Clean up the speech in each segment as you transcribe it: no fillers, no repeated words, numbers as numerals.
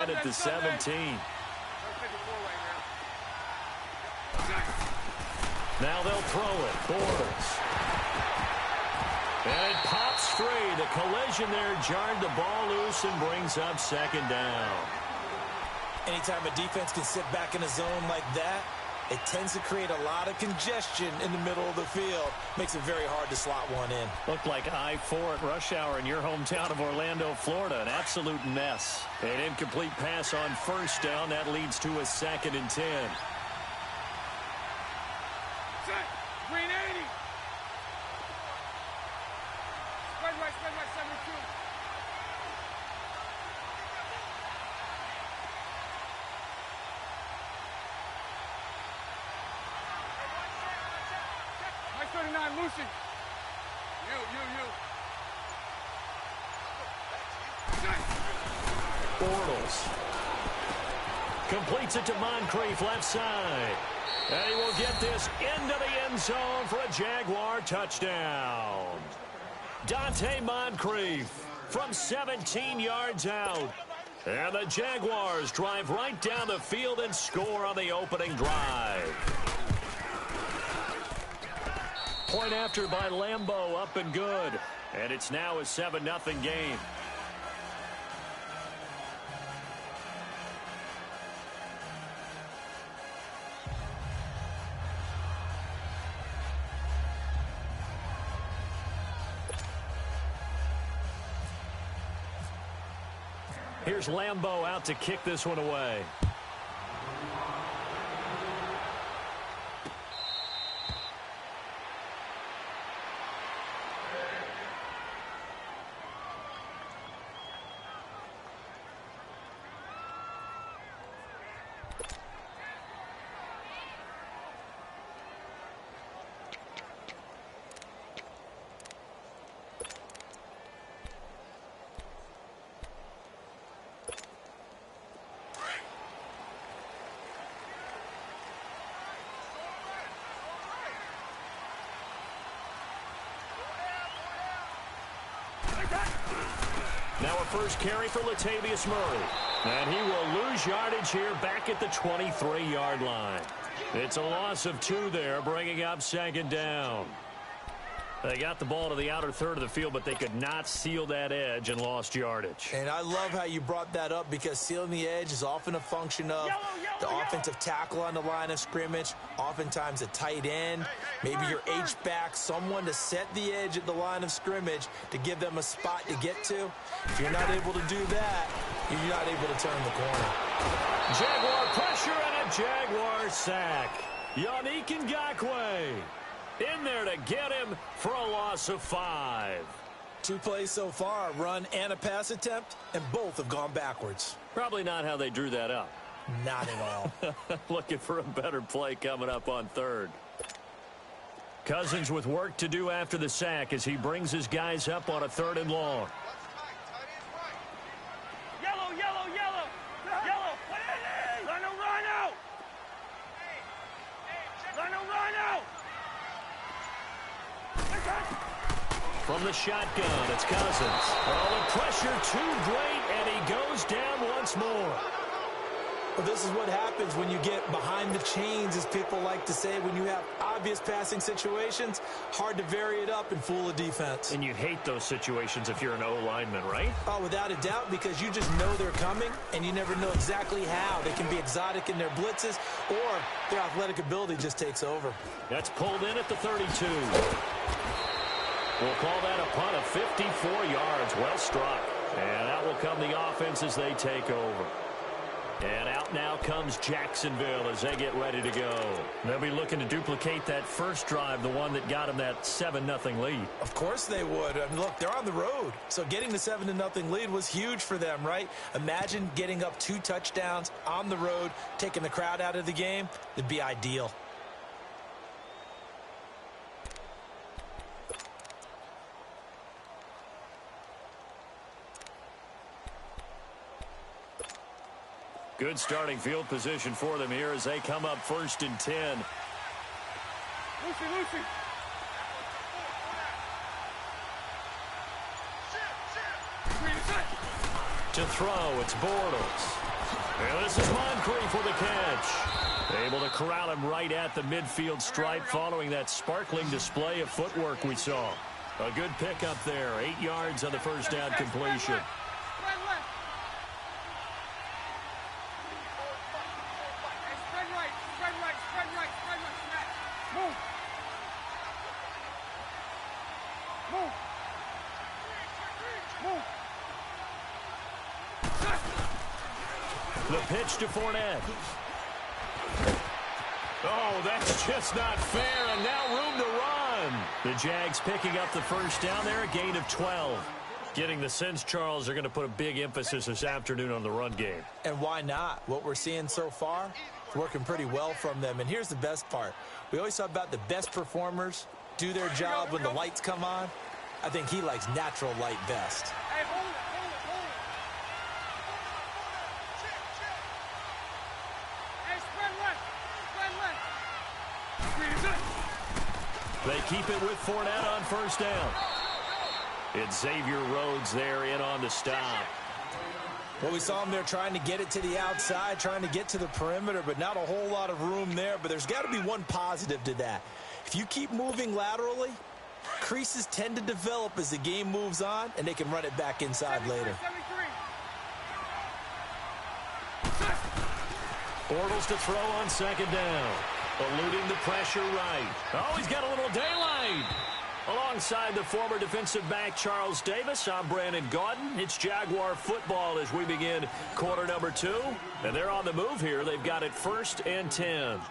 line at the 17. Now they'll throw it. Bortles. And it pops free. The collision there jarred the ball loose and brings up second down. Anytime a defense can sit back in a zone like that, it tends to create a lot of congestion in the middle of the field. Makes it very hard to slot one in. Looked like I-4 at rush hour in your hometown of Orlando, Florida. An absolute mess. An incomplete pass on first down. That leads to a 2nd and 10. Green 80. Spread right, 72. Nice 39, Lucy. You. Bortles completes it to Moncrief, left side. And he will get this into the end zone for a Jaguar touchdown. Dante Moncrief from 17 yards out. And the Jaguars drive right down the field and score on the opening drive. Point after by Lambeau, up and good. And it's now a 7-0 game. Here's Lambeau out to kick this one away. Now a first carry for Latavius Murray. And he will lose yardage here back at the 23-yard line. It's a loss of 2 there, bringing up second down. They got the ball to the outer third of the field, but they could not seal that edge and lost yardage. And I love how you brought that up, because sealing the edge is often a function of the offensive tackle on the line of scrimmage, oftentimes a tight end, maybe your H-back, someone to set the edge at the line of scrimmage to give them a spot to get to. If you're not able to do that, you're not able to turn the corner. Jaguar pressure and a Jaguar sack. Yannick Ngakoue in there to get him for a loss of 5. 2 plays so far, a run and a pass attempt, and both have gone backwards. Probably not how they drew that up. Not at all. Looking for a better play coming up on 3rd. Cousins with work to do after the sack as he brings his guys up on a 3rd and long. From the shotgun, it's Cousins. Oh, the pressure too great, and he goes down once more. Well, this is what happens when you get behind the chains, as people like to say. When you have obvious passing situations, hard to vary it up and fool a defense. And you hate those situations if you're an O-lineman, right? Oh, without a doubt, because you just know they're coming, and you never know exactly how. They can be exotic in their blitzes, or their athletic ability just takes over. That's pulled in at the 32. We'll call that a punt of 54 yards. Well struck. And out will come the offense as they take over. And out now comes Jacksonville as they get ready to go. They'll be looking to duplicate that first drive, the one that got them that 7-0 lead. Of course they would. I mean, look, they're on the road. So getting the 7-0 lead was huge for them, right? Imagine getting up 2 touchdowns on the road, taking the crowd out of the game. It'd be ideal. Good starting field position for them here as they come up 1st and 10. Lucy. To throw, it's Bortles. This is Moncrief for the catch. Able to corral him right at the midfield stripe following that sparkling display of footwork we saw. A good pickup there. 8 yards on the first down completion. The pitch to Fournette. Oh, that's just not fair, and now room to run. The Jags picking up the first down there, a gain of 12. Getting the sense, Charles, are going to put a big emphasis this afternoon on the run game. And why not? What we're seeing so far, it's working pretty well from them. And here's the best part. We always talk about the best performers do their job when the lights come on. I think he likes natural light best. Hey, hold it. Hey, spread left. They keep it with Fournette on first down. It's Xavier Rhodes there in on the stop. Well, we saw him there trying to get it to the outside, trying to get to the perimeter, but not a whole lot of room there. But there's got to be one positive to that. If you keep moving laterally, creases tend to develop as the game moves on, and they can run it back inside later. 73. Bortles to throw on second down. Eluding the pressure right. Oh, he's got a little daylight. Alongside the former defensive back Charles Davis, I'm Brandon Gaudin. It's Jaguar football as we begin quarter number 2. And they're on the move here. They've got it 1st and 10.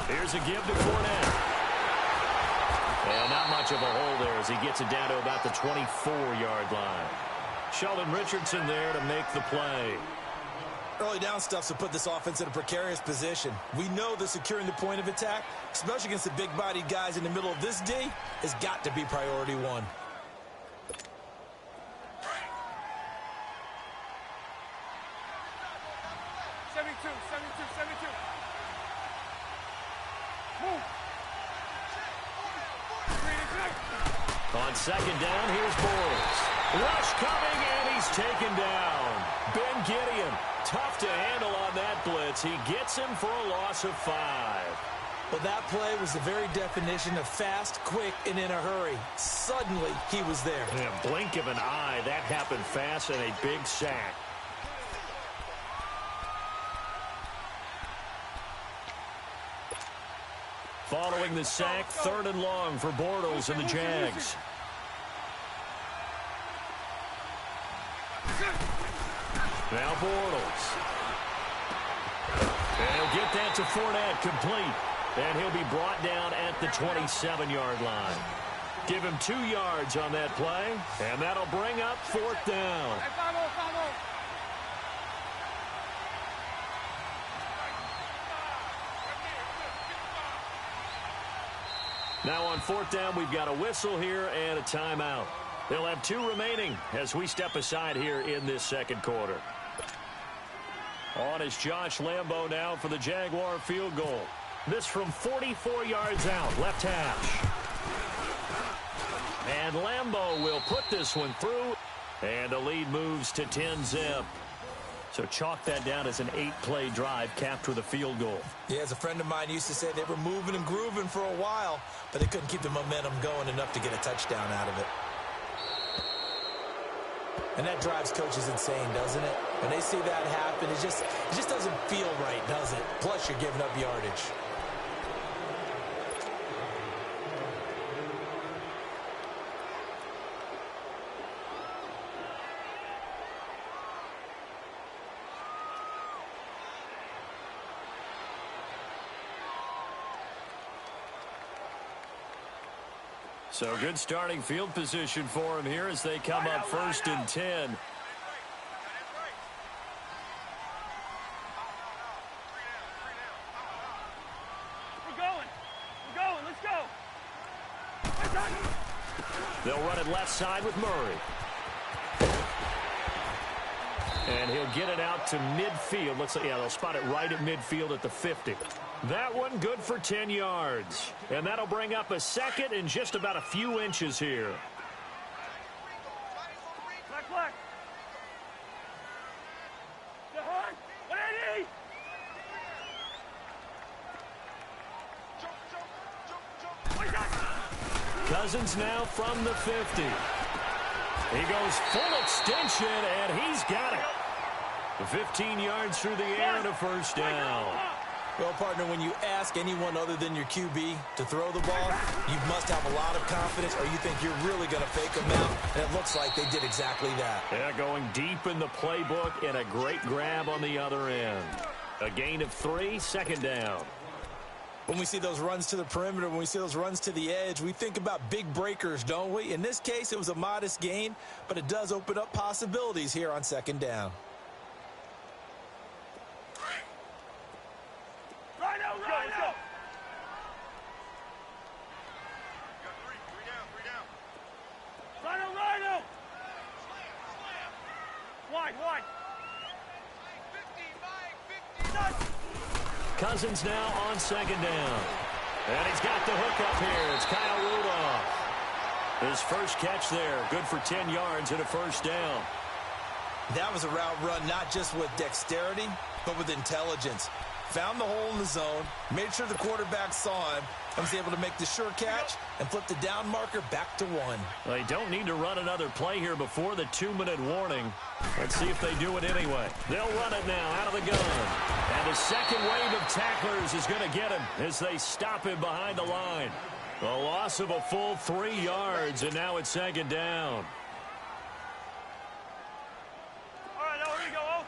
Here's a give to Fournette. And not much of a hole there as he gets it down to about the 24-yard line. Sheldon Richardson there to make the play. Early down stuffs will put this offense in a precarious position. We know that securing the point of attack, especially against the big-bodied guys in the middle of this D, has got to be priority one. On second down, here's Bortles. Rush coming, and he's taken down. Ben Gideon, tough to handle on that blitz. He gets him for a loss of 5. Well, that play was the very definition of fast, quick, and in a hurry. Suddenly, he was there. In a blink of an eye, that happened fast and a big sack. Following the sack, 3rd and long for Bortles and the Jags. Now Bortles. And he'll get that to Fournette, complete. And he'll be brought down at the 27-yard line. Give him 2 yards on that play, and that'll bring up 4th down. Now on 4th down, we've got a whistle here and a timeout. They'll have 2 remaining as we step aside here in this second quarter. On is Josh Lambo now for the Jaguar field goal. This from 44 yards out, left hash. And Lambo will put this one through, and the lead moves to 10-zip. So chalk that down as an 8-play drive capped with a field goal. Yeah, as a friend of mine used to say, they were moving and grooving for a while, but they couldn't keep the momentum going enough to get a touchdown out of it. And that drives coaches insane, doesn't it? When they see that happen, it just doesn't feel right, does it? Plus, you're giving up yardage. So good starting field position for him here as they come up 1st and 10. We're going, let's go. They'll run it left side with Murray. And he'll get it out to midfield. Looks like, yeah, they'll spot it right at midfield at the 50. That one good for 10 yards. And that'll bring up a second and just about a few inches here. Black. The horn. Ready? Cousins now from the 50. He goes full extension, and he's got it. 15 yards through the air and a first down. Well, partner, when you ask anyone other than your QB to throw the ball, you must have a lot of confidence, or you think you're really going to fake them out, and it looks like they did exactly that. Yeah, going deep in the playbook, and a great grab on the other end. A gain of 3, second down. When we see those runs to the perimeter, when we see those runs to the edge, we think about big breakers, don't we? In this case, it was a modest gain, but it does open up possibilities here on second down. Rhino! Rhino! Wide! 50. Cousins now on second down. And he's got the hook up here. It's Kyle Rudolph. His first catch there, good for 10 yards and a first down. That was a route run not just with dexterity, but with intelligence. Found the hole in the zone, made sure the quarterback saw him, and was able to make the sure catch and flip the down marker back to 1. They don't need to run another play here before the 2-minute warning. Let's see if they do it anyway. They'll run it now out of the gun. And the second wave of tacklers is going to get him as they stop him behind the line. A loss of a full 3 yards, and now it's second down. All right, now here we go.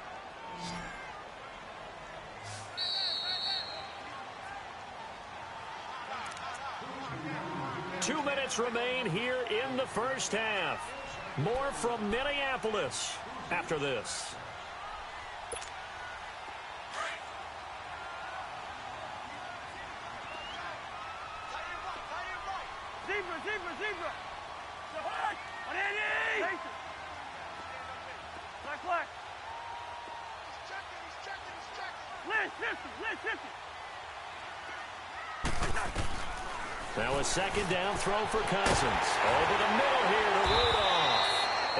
2 minutes remain here in the first half. More from Minneapolis after this. Zebra. The horn. On Andy. Black. He's checking. Liz 50. Now a second down throw for Cousins. Over the middle here to Rudolph.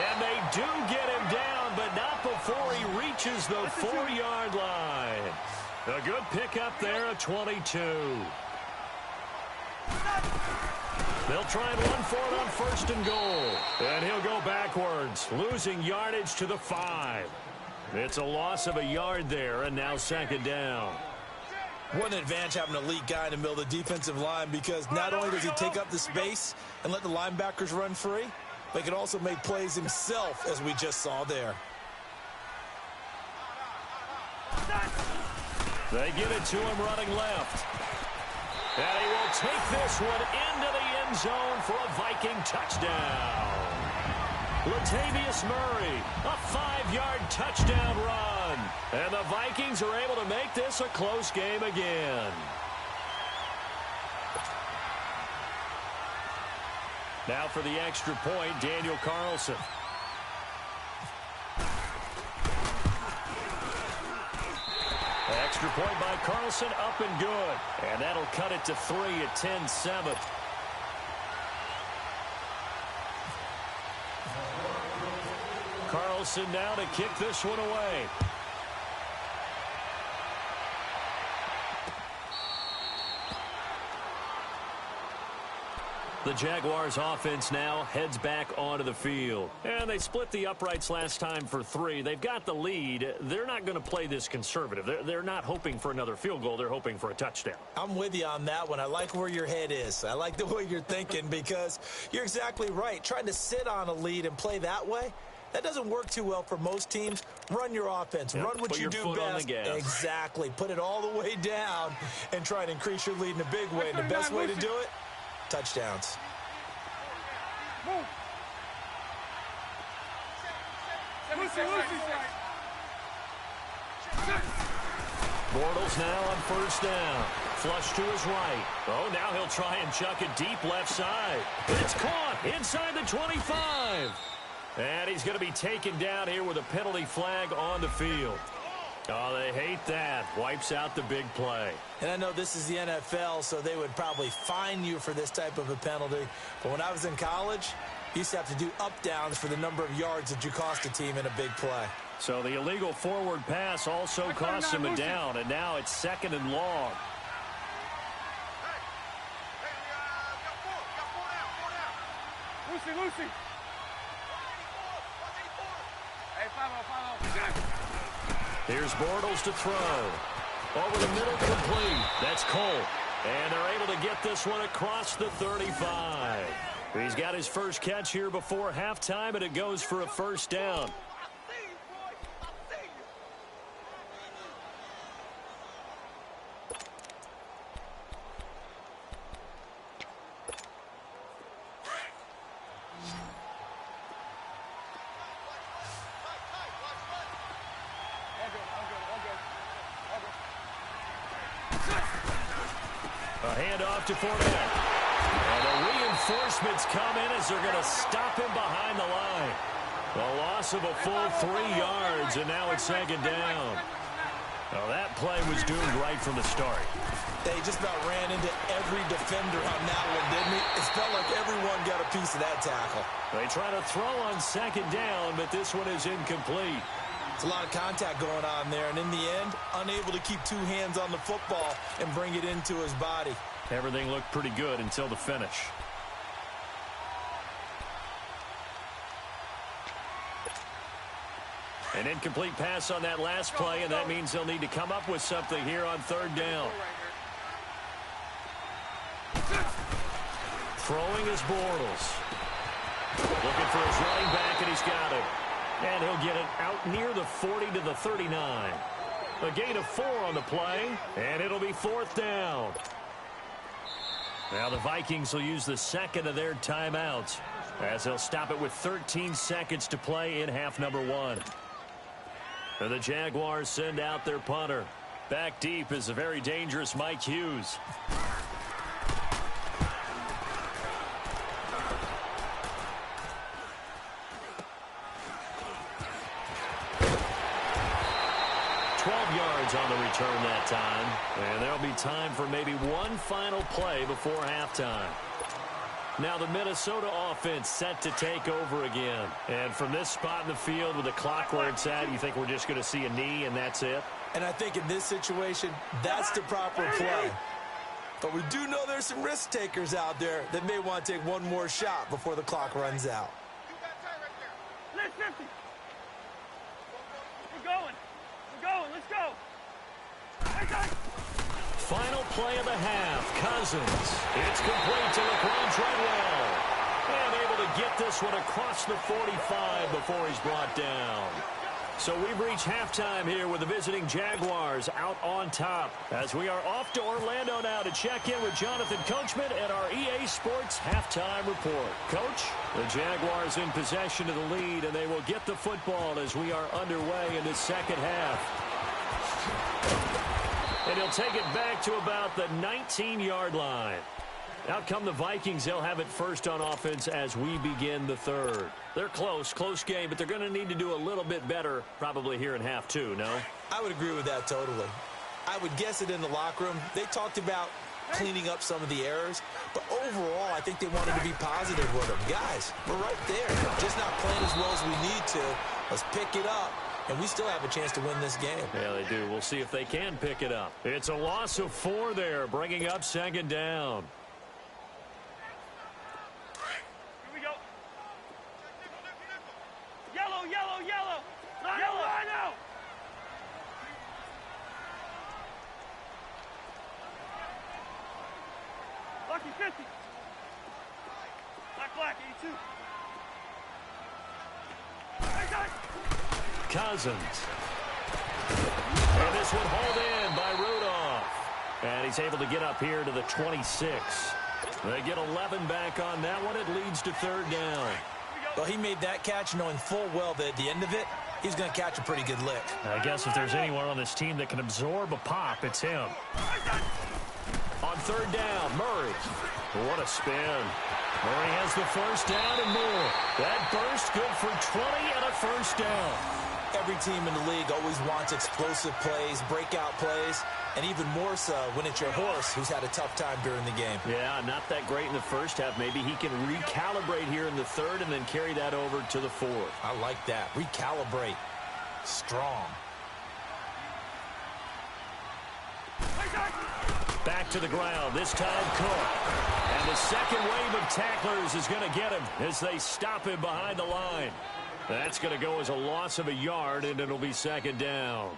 And they do get him down, but not before he reaches the 4-yard line. A good pickup there at 22. They'll try and run for it on first and goal. And he'll go backwards, losing yardage to the 5. It's a loss of a yard there, and now second down. What an advantage having an elite guy in the middle of the defensive line, because not only does he take up the space and let the linebackers run free, but he can also make plays himself, as we just saw there. They give it to him running left. And he will take this one into the end zone for a Viking touchdown. Latavius Murray, a 5-yard touchdown run. And the Vikings are able to make this a close game again. Now for the extra point, Daniel Carlson. Extra point by Carlson, up and good. And that'll cut it to 3 at 10-7. Carlson now to kick this one away. The Jaguars offense now heads back onto the field. And they split the uprights last time for 3. They've got the lead. They're not going to play this conservative. They're not hoping for another field goal. They're hoping for a touchdown. I'm with you on that one. I like where your head is. I like the way you're thinking, because you're exactly right. Trying to sit on a lead and play that way, that doesn't work too well for most teams. Run your offense. Yep, run what you do best. Exactly. Put it all the way down and try and increase your lead in a big way. And the best way to do it, touchdowns. Move. Bortles now on first down. Flush to his right. Oh, now he'll try and chuck it deep left side. It's caught inside the 25. And he's going to be taken down here with a penalty flag on the field. Oh, they hate that. Wipes out the big play. And I know this is the NFL, so they would probably fine you for this type of a penalty. But when I was in college, you used to have to do up-downs for the number of yards that you cost a team in a big play. So the illegal forward pass also cost him a down, and now it's 2nd and long. Lucy. Hey, follow. Here's Bortles to throw. Over the middle, complete. That's Cole. And they're able to get this one across the 35. He's got his first catch here before halftime, and it goes for a first down. A handoff to Fournette. And the reinforcements come in as they're going to stop him behind the line. A loss of a full 3 yards, and now it's 2nd down. Well, that play was doomed right from the start. They just about ran into every defender on that one, didn't it? It felt like everyone got a piece of that tackle. They try to throw on 2nd down, but this one is incomplete. It's a lot of contact going on there, and in the end, unable to keep 2 hands on the football and bring it into his body. Everything looked pretty good until the finish. An incomplete pass on that last play, and that means they'll need to come up with something here on 3rd down. Throwing is Bortles. Looking for his running back, and he's got it. And he'll get it out near the 40 to the 39. A gain of 4 on the play, and it'll be 4th down. Now the Vikings will use the 2nd of their timeouts as they'll stop it with 13 seconds to play in half number 1. And the Jaguars send out their punter. Back deep is the very dangerous Mike Hughes. On the return that time, and there'll be time for maybe one final play before halftime. Now the Minnesota offense set to take over again, and from this spot in the field with the clock where it's at, you think we're just going to see a knee and that's it? And I think in this situation, that's the proper play. But we do know there's some risk takers out there that may want to take one more shot before the clock runs out. Let's 50. We're going, let's go. Final play of the half. Cousins. It's complete to LeBron Treadwell. And able to get this one across the 45 before he's brought down. So we've reached halftime here with the visiting Jaguars out on top. As we are off to Orlando now to check in with Jonathan Coachman and our EA Sports halftime report. Coach, the Jaguars in possession of the lead, and they will get the football as we are underway in the second half. And he'll take it back to about the 19-yard line. Out come the Vikings. They'll have it first on offense as we begin the 3rd. They're close game, but they're going to need to do a little bit better probably here in half 2, no? I would agree with that totally. I would guess it in the locker room. They talked about cleaning up some of the errors, but overall, I think they wanted to be positive with them. Guys, we're right there. Just not playing as well as we need to. Let's pick it up. And we still have a chance to win this game. Yeah, they do. We'll see if they can pick it up. It's a loss of 4 there, bringing up 2nd down. Here we go. Yellow. Line out. Lucky 50. Black, 82. Cousins. And this one hauled in by Rudolph. And he's able to get up here to the 26. They get 11 back on that one. It leads to 3rd down. Well, he made that catch knowing full well that at the end of it, he's going to catch a pretty good lick. I guess if there's anyone on this team that can absorb a pop, it's him. On 3rd down, Murray. What a spin. Murray has the first down and more. That burst good for 20 and a first down. Every team in the league always wants explosive plays, breakout plays, and even more so when it's your horse who's had a tough time during the game. Yeah, not that great in the first half. Maybe he can recalibrate here in the third and then carry that over to the fourth. I like that. Recalibrate. Strong. Back to the ground, this time Cook. And the second wave of tacklers is going to get him as they stop him behind the line. That's going to go as a loss of a yard, and it'll be second down.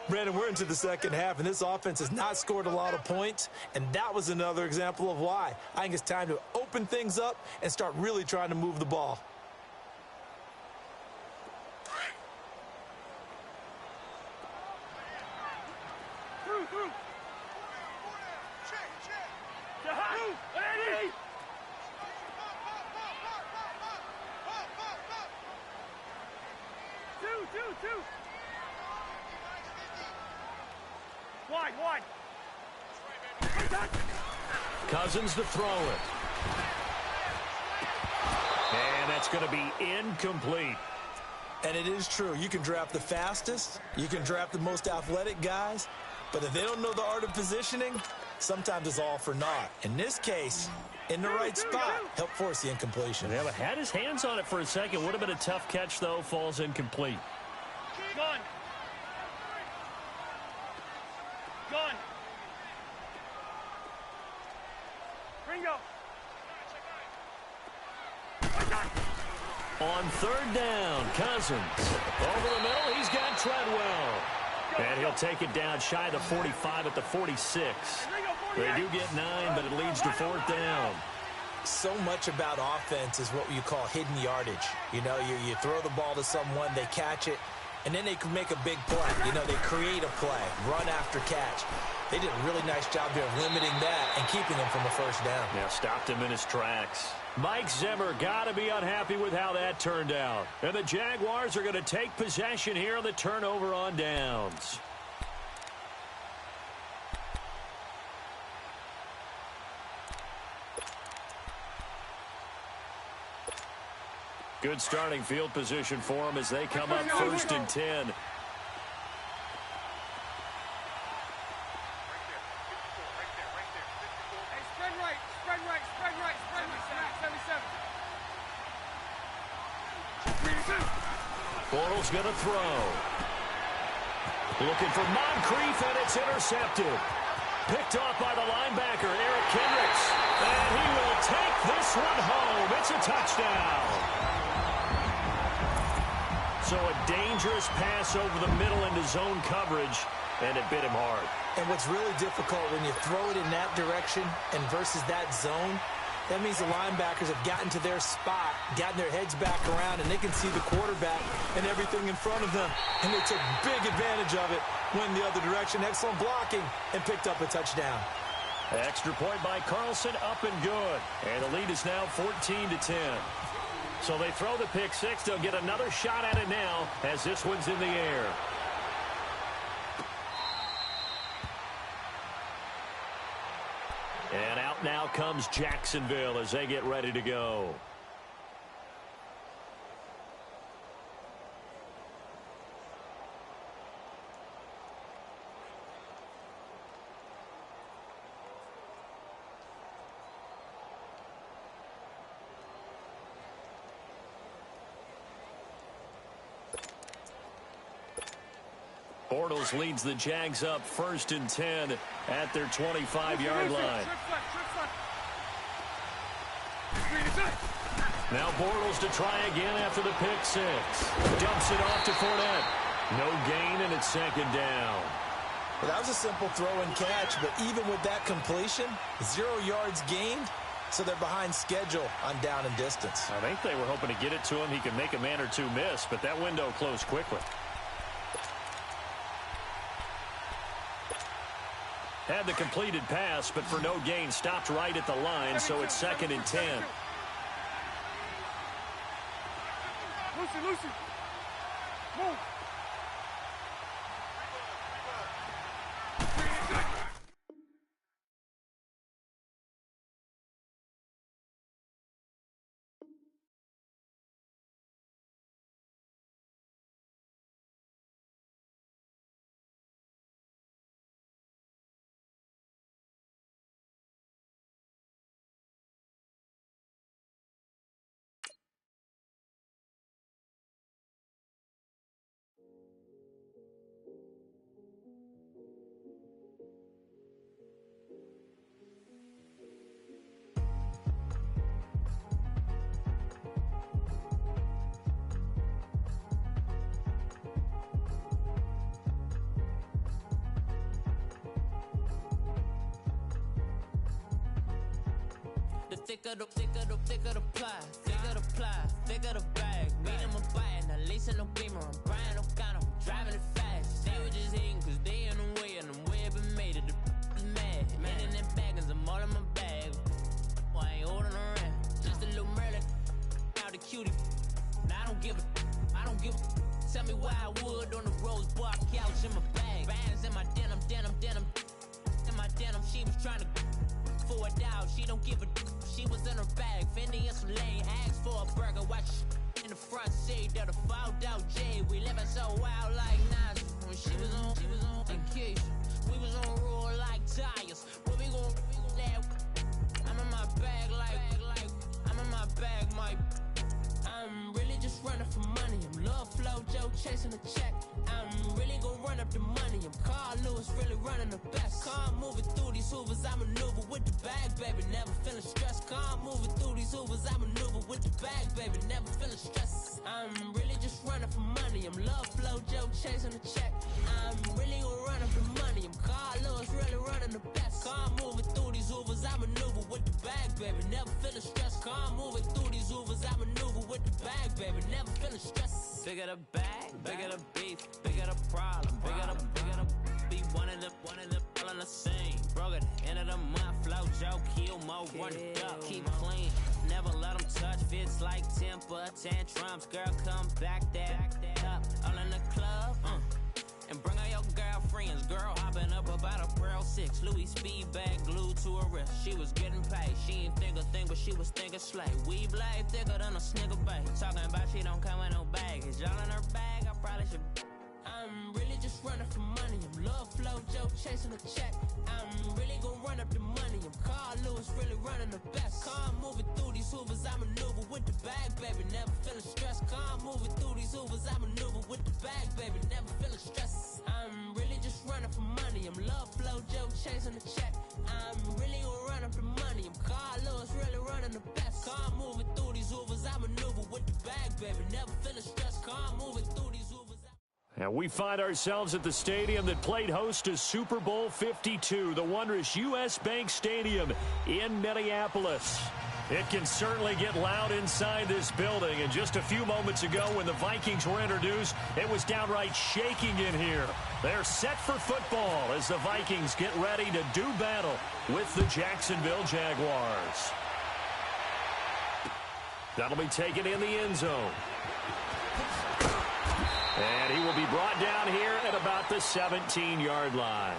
Brandon, we're into the second half, and this offense has not scored a lot of points, and that was another example of why. I think it's time to open things up and start really trying to move the ball. Wide. Cousins to throw it. And that's going to be incomplete. And it is true. You can draft the fastest. You can draft the most athletic guys. But if they don't know the art of positioning, sometimes it's all for naught. In this case, in the right spot, help force the incompletion. Yeah, but had his hands on it for a second. Would have been a tough catch, though. Falls incomplete. Gone. Ringo. On third down, Cousins. Over the middle, he's got Treadwell. And he'll take it down shy of the 45 at the 46. They do get 9, but it leads to fourth down. So much about offense is what you call hidden yardage. You know, you throw the ball to someone, they catch it, and then they can make a big play. You know, they create a play, run after catch. They did a really nice job there of limiting that and keeping him from a first down. Yeah, stopped him in his tracks. Mike Zimmer got to be unhappy with how that turned out. And the Jaguars are going to take possession here on the turnover on downs. Good starting field position for them as they come up first and 10. Bortles going to throw. Looking for Moncrief, and it's intercepted. Picked off by the linebacker, Eric Kendricks. And he will take this one home. It's a touchdown. So a dangerous pass over the middle into zone coverage, and it bit him hard. And what's really difficult when you throw it in that direction and versus that zone, that means the linebackers have gotten to their spot, gotten their heads back around, and they can see the quarterback and everything in front of them. And they took big advantage of it, went the other direction. Excellent blocking, and picked up a touchdown. Extra point by Carlson, up and good. And the lead is now 14-10. So they throw the pick six. They'll get another shot at it now as this one's in the air. And out now comes Jacksonville as they get ready to go. Bortles leads the Jags up first and 10 at their 25-yard line. Now Bortles to try again after the pick six. Dumps it off to Fournette. No gain, and it's second down. Well, that was a simple throw and catch, but even with that completion, 0 yards gained, so they're behind schedule on down and distance. I think they were hoping to get it to him. He could make a man or two miss, but that window closed quickly. Had the completed pass, but for no gain, stopped right at the line, so it's second and 10. Lucy. Move. The thicker the pie, thicker the bag. Meet them a buying, at least in no beamer. I'm buying no kind of, I'm driving it fast. They were just hating cause they in the way, and I'm way up and made it. The mad. Man in them baggins, I'm all in my bag. Well, I ain't holding around. Just a little Merlin, out the cutie. I don't give a. Tell me why I would on the rose bar couch in my bag. Bands in my denim. In my denim, she was trying to for a doubt. She don't give a. She was in her bag. Fendi and some lane asked for a burger. Watch in the front seat of the fouled out J. We living so wild like Nas. When she was on vacation, we was on roll like tires. What we gon' let? I'm in my bag like I'm in my bag, my. I'm really just running for money. I'm Love Flow Joe chasing a check. I'm really gon' run up the money. I'm Carl Lewis, really running the best. Calm moving through these hoovers, I maneuver with the bag, baby. Never feeling stressed. Calm moving through these hoovers, I maneuver with the bag, baby. Never feeling stressed. I'm really just running for money. I'm Love Flow Joe chasing a check. I'm really gon' run up the money. I'm Carl Lewis, really running the best. Calm moving through these hoovers, I maneuver with the bag, baby. Never feeling stressed. Calm moving through these hoovers, I maneuver with the bag, baby. Never feeling stressed. Bigger the bag, bigger the beef, bigger the problem, bigger the be one of the all in the same. Broke at the end of the month, flow Joe, kill mo, run it up, keep clean. Never let them touch, fits like temper tantrums. Girl, come back that up, all in the club, and bring all your girlfriends. Girl hopping up about a Pearl 6, Louis speed bag glued to her wrist. She was getting paid, she ain't think a thing, but she was thinking slay. We blade thicker than a snicker bag. Talking about she don't come with no baggage. Y'all in her bag, I probably should. I'm really just running for money. I'm Love Flow Joe chasing a check. I'm really gon' run up the money. I'm Carl Lewis, really running the best. Calm moving through these hoovers, I maneuver with the bag, baby. Never feeling stressed. Calm moving through these hoovers, I maneuver with the bag, baby. Never feeling stressed. I'm really just running for money. I'm Love Flow Joe chasing a check. I'm really gon' run up the money. I'm Carl Lewis, really running the best. Calm moving through these hoovers, I maneuver with the bag, baby. Never feeling stressed. Calm moving through these hoovers. And we find ourselves at the stadium that played host to Super Bowl 52, the wondrous U.S. Bank Stadium in Minneapolis. It can certainly get loud inside this building. And just a few moments ago when the Vikings were introduced, it was downright shaking in here. They're set for football as the Vikings get ready to do battle with the Jacksonville Jaguars. That'll be taken in the end zone. And he will be brought down here at about the 17-yard line.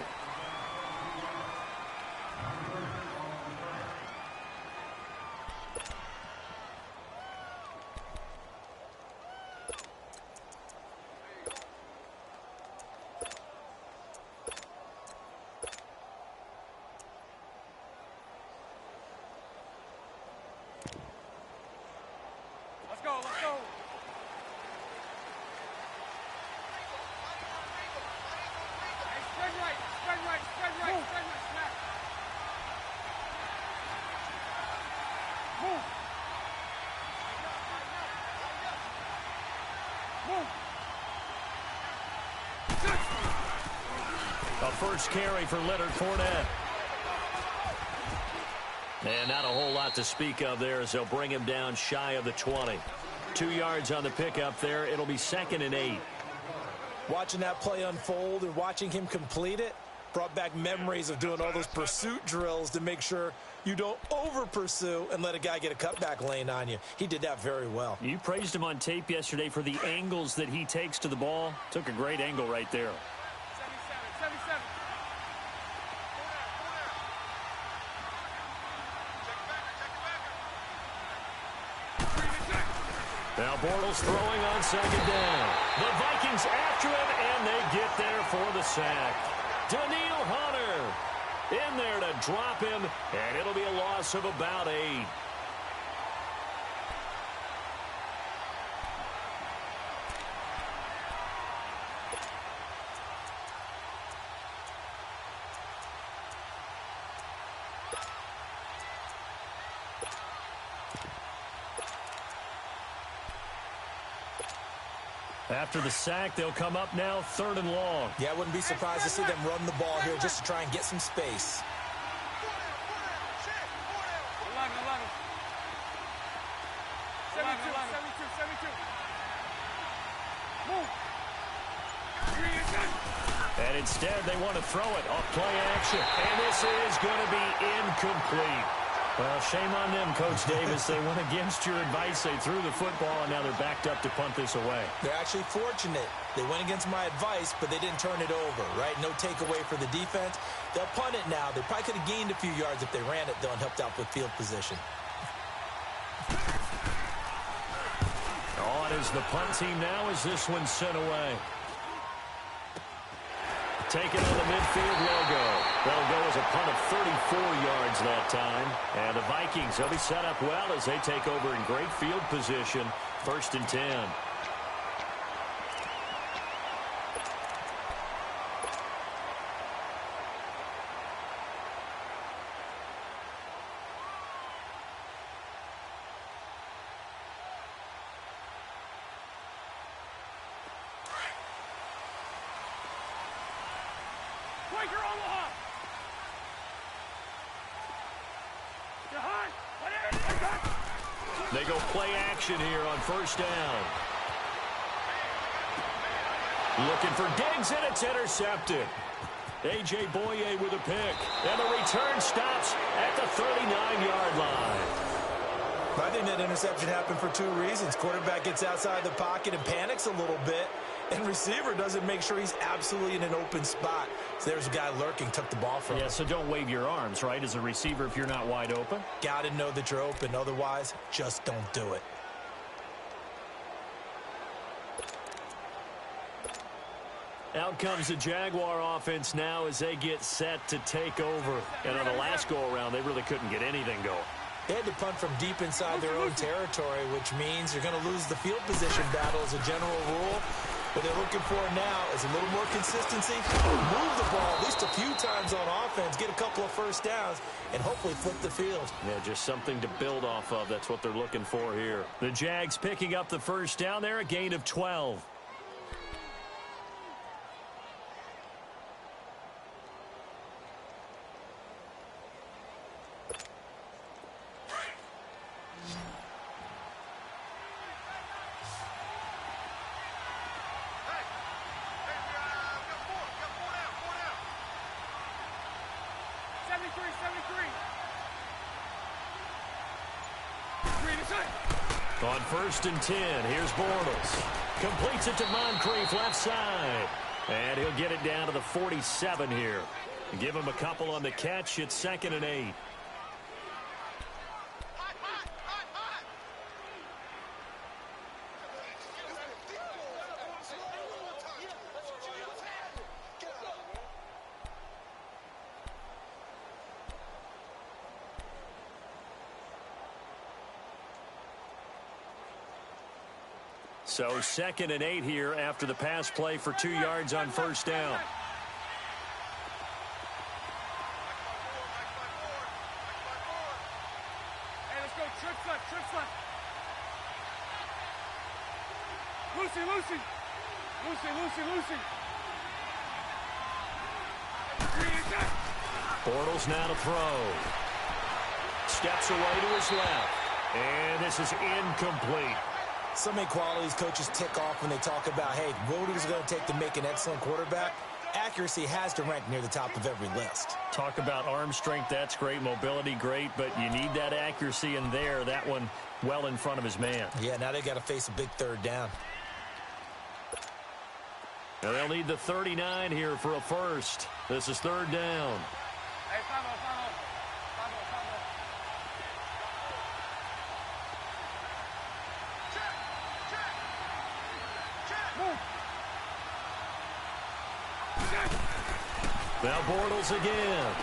Let's go, let's go. Spread right, snap. Move. A first carry for Leonard Fournette. And not a whole lot to speak of there as they'll bring him down shy of the 20. 2 yards on the pickup there. It'll be 2nd and 8. Watching that play unfold and watching him complete it brought back memories of doing all those pursuit drills to make sure you don't over-pursue and let a guy get a cutback lane on you. He did that very well. You praised him on tape yesterday for the angles that he takes to the ball. Took a great angle right there. 77. Now Bortles throwing on 2nd down. The Vikings after him, and they get there for the sack. Daniil Hunter in there to drop him, and it'll be a loss of about 8. After the sack, they'll come up now 3rd and long. Yeah, I wouldn't be surprised to see them run the ball here just to try and get some space. 11. And instead, they want to throw it off play action. And this is going to be incomplete. Well, shame on them, Coach Davis. They went against your advice. They threw the football, and now they're backed up to punt this away. They're actually fortunate. They went against my advice, but they didn't turn it over, right? No takeaway for the defense. They'll punt it now. They probably could have gained a few yards if they ran it, though, and helped out with field position. On is the punt team now as this one's sent away. Taken on the midfield logo. That'll go as a punt of 34 yards that time. And the Vikings, they'll be set up well as they take over in great field position. 1st and 10. They go play action here on 1st down. Looking for Diggs, and it's intercepted. A.J. Boye with a pick. And the return stops at the 39-yard line. I think that interception happened for 2 reasons. Quarterback gets outside the pocket and panics a little bit, and receiver doesn't make sure he's absolutely in an open spot. So there's a guy lurking, took the ball from him. Yeah, so don't wave your arms, right, as a receiver if you're not wide open? Got to know that you're open. Otherwise, just don't do it. Out comes the Jaguar offense now as they get set to take over. And on the last go-around, they really couldn't get anything going. They had to punt from deep inside their own territory, which means you're going to lose the field position battle as a general rule. What they're looking for now is a little more consistency, move the ball at least a few times on offense, get a couple of 1st downs, and hopefully flip the field. Yeah, just something to build off of. That's what they're looking for here. The Jags picking up the 1st down there, a gain of 12. On 1st and 10, here's Bortles. Completes it to Moncrief, left side. And he'll get it down to the 47 here. Give him a couple on the catch. It's 2nd and 8. So 2nd and 8 here after the pass play for 2 yards on 1st down. Hey, let's go. Trips left, trips left. Lucy. Bortles now to throw. Steps away to his left. And this is incomplete. So many qualities coaches tick off when they talk about, hey, what is it going to take to make an excellent quarterback? Accuracy has to rank near the top of every list. Talk about arm strength, that's great. Mobility, great. But you need that accuracy in there. That one well in front of his man. Yeah, now they got to face a big 3rd down. Now they'll need the 39 here for a 1st. This is 3rd down. Hey, Famo. Now Bortles again.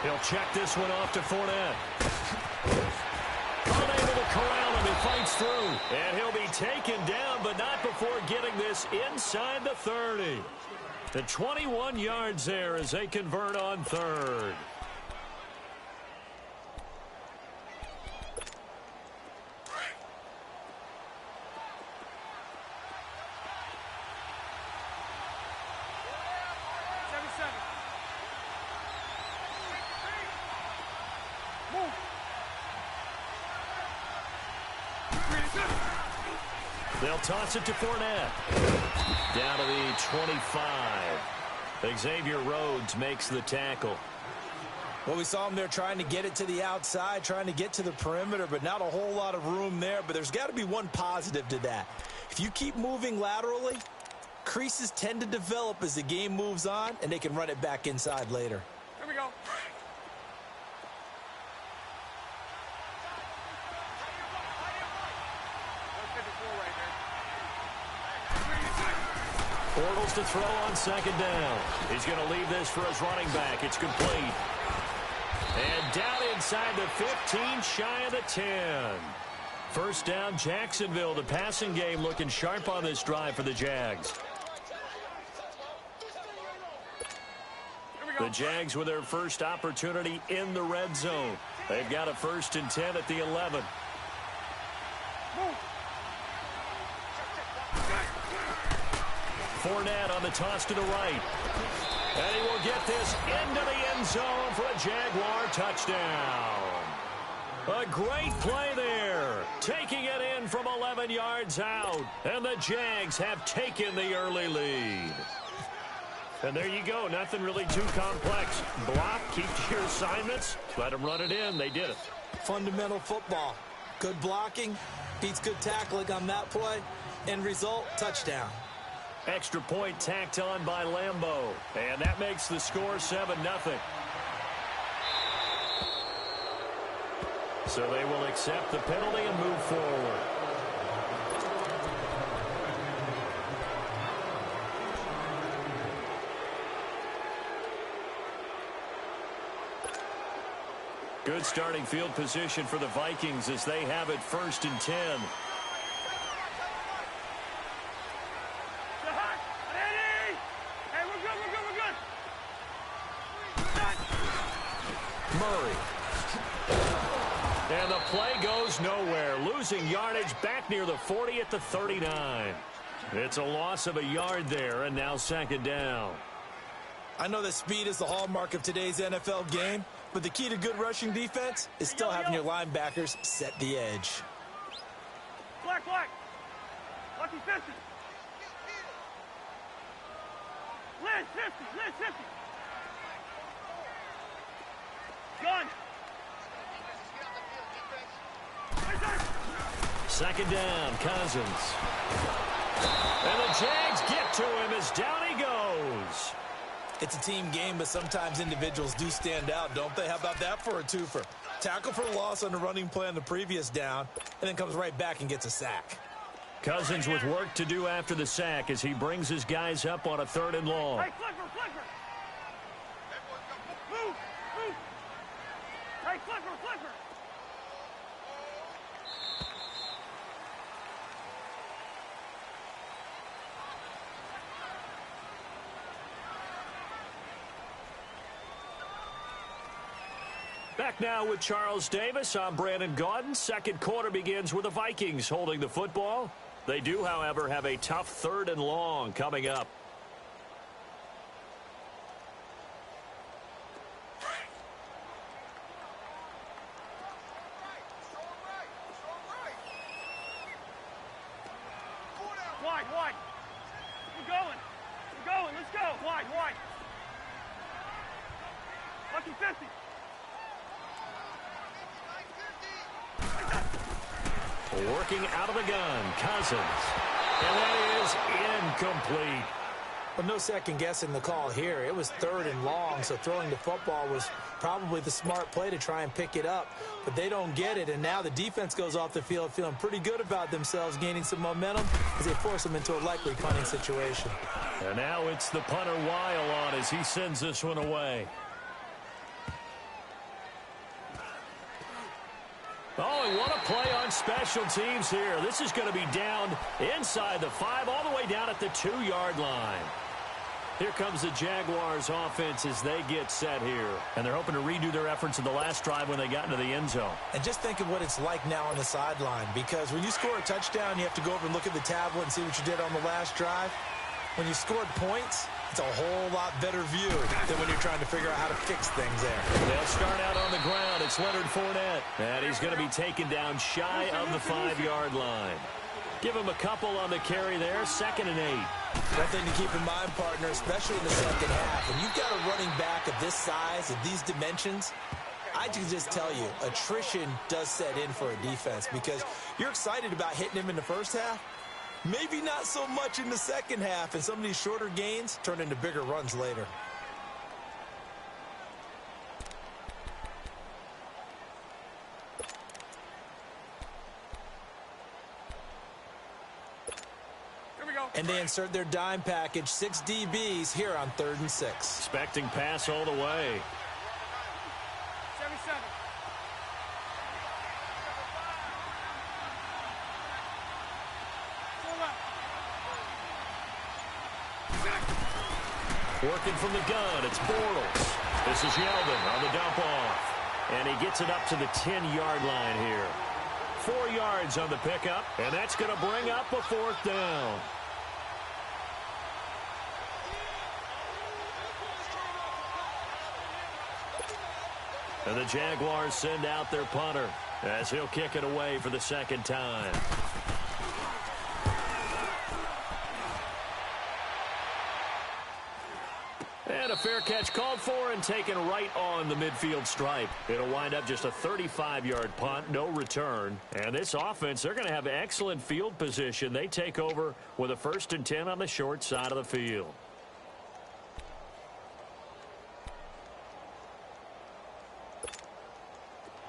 He'll check this one off to Fournette. Unable to corral him. He fights through. And he'll be taken down, but not before getting this inside the 30. The 21 yards there as they convert on 3rd. They'll toss it to Fournette. Down to the 25. Xavier Rhodes makes the tackle. Well, we saw him there trying to get it to the outside, trying to get to the perimeter, but not a whole lot of room there. But there's got to be one positive to that. If you keep moving laterally, creases tend to develop as the game moves on, and they can run it back inside later. Here we go. Bortles to throw on second down. He's going to leave this for his running back. It's complete. And down inside the 15, shy of the 10. First down, Jacksonville. The passing game looking sharp on this drive for the Jags. The Jags with their first opportunity in the red zone. They've got a 1st and 10 at the 11. Fournette on the toss to the right. And he will get this into the end zone for a Jaguar touchdown. A great play there. Taking it in from 11 yards out. And the Jags have taken the early lead. And there you go. Nothing really too complex. Block, keep to your assignments. Let them run it in. They did it. Fundamental football. Good blocking beats good tackling on that play. End result, touchdown. Extra point tacked on by Lambeau. And that makes the score 7-0. So they will accept the penalty and move forward. Good starting field position for the Vikings as they have it 1st and 10. Murray. And the play goes nowhere. Losing yardage back near the 40 at the 39. It's a loss of a yard there, and now 2nd down. I know that speed is the hallmark of today's NFL game, but the key to good rushing defense is still having your linebackers set the edge. Black. Lucky 50. Liz 50. Gun. 2nd down, Cousins. And the Jags get to him as down he goes. It's a team game, but sometimes individuals do stand out, don't they? How about that for a twofer? Tackle for loss on the running play on the previous down, and then comes right back and gets a sack. Cousins with work to do after the sack as he brings his guys up on a 3rd and long. Hey, flipper. Move. Hey, flipper. Back now with Charles Davis. I'm Brandon Gaudin. 2nd quarter begins with the Vikings holding the football. They do, however, have a tough 3rd and long coming up. Wide. We're going. Let's go. Wide. Lucky 50. Working out of the gun, Cousins. And that is incomplete. Well, no second guessing the call here. It was 3rd and long, so throwing the football was probably the smart play to try and pick it up. But they don't get it, and now the defense goes off the field feeling pretty good about themselves, gaining some momentum as they force them into a likely punting situation. And now it's the punter Weil on as he sends this one away. Oh, and what a play on special teams here. This is going to be down inside the 5, all the way down at the 2-yard line. Here comes the Jaguars offense as they get set here. And they're hoping to redo their efforts in the last drive when they got into the end zone. And just think of what it's like now on the sideline, because when you score a touchdown, you have to go over and look at the tablet and see what you did on the last drive. When you scored points, it's a whole lot better view than when you're trying to figure out how to fix things there. They'll start out on the ground. It's Leonard Fournette. And he's going to be taken down shy of the 5-yard line. Give him a couple on the carry there, 2nd and 8. One thing to keep in mind, partner, especially in the second half, when you've got a running back of this size, of these dimensions, I can just tell you, attrition does set in for a defense because you're excited about hitting him in the first half. Maybe not so much in the second half, and some of these shorter gains turn into bigger runs later. And they insert their dime package, 6 DBs here on 3rd and 6. Expecting pass all the way. 77. Working from the gun, it's Bortles. This is Yeldon on the dump off. And he gets it up to the 10-yard line here. 4 yards on the pickup, and that's going to bring up a 4th down. And the Jaguars send out their punter as he'll kick it away for the 2nd time. And a fair catch called for and taken right on the midfield stripe. It'll wind up just a 35-yard punt, no return. And this offense, they're going to have excellent field position. They take over with a 1st and 10 on the short side of the field.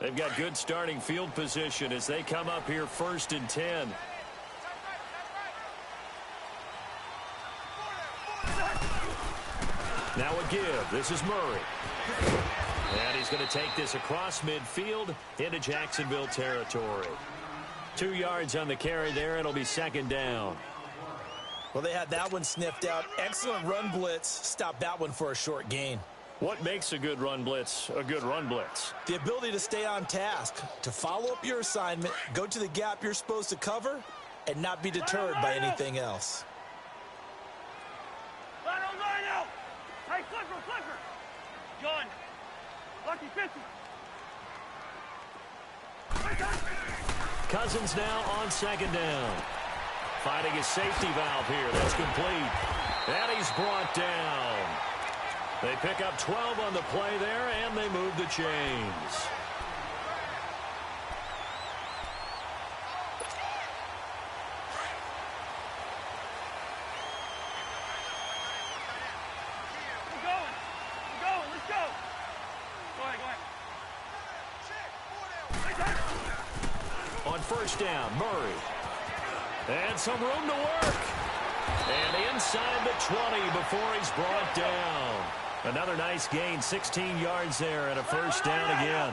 They've got good starting field position as they come up here 1st and 10. Now a give. This is Murray. And he's going to take this across midfield into Jacksonville territory. 2 yards on the carry there. It'll be 2nd down. Well, they had that one sniffed out. Excellent run blitz. Stopped that one for a short gain. What makes a good run blitz a good run blitz? The ability to stay on task, to follow up your assignment, go to the gap you're supposed to cover, and not be deterred by anything else. Lino! Hey, flipper! John, lucky 50. Cousins now on 2nd down. Finding his safety valve here. That's complete. And he's brought down. They pick up 12 on the play there, and they move the chains. We're going. Let's go. Go ahead. On 1st down, Murray. And some room to work. And inside the 20 before he's brought down. Another nice gain, 16 yards there, and a 1st down again.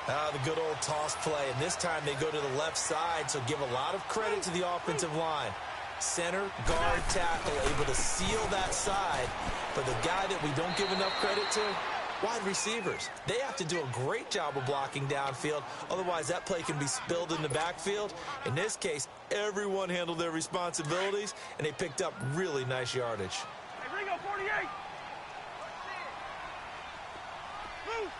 The good old toss play, and this time they go to the left side, so give a lot of credit to the offensive line. Center, guard, tackle, able to seal that side. But the guy that we don't give enough credit to, wide receivers. They have to do a great job of blocking downfield, otherwise that play can be spilled in the backfield. In this case, everyone handled their responsibilities, and they picked up really nice yardage. Hey, Ringo, 48. Move.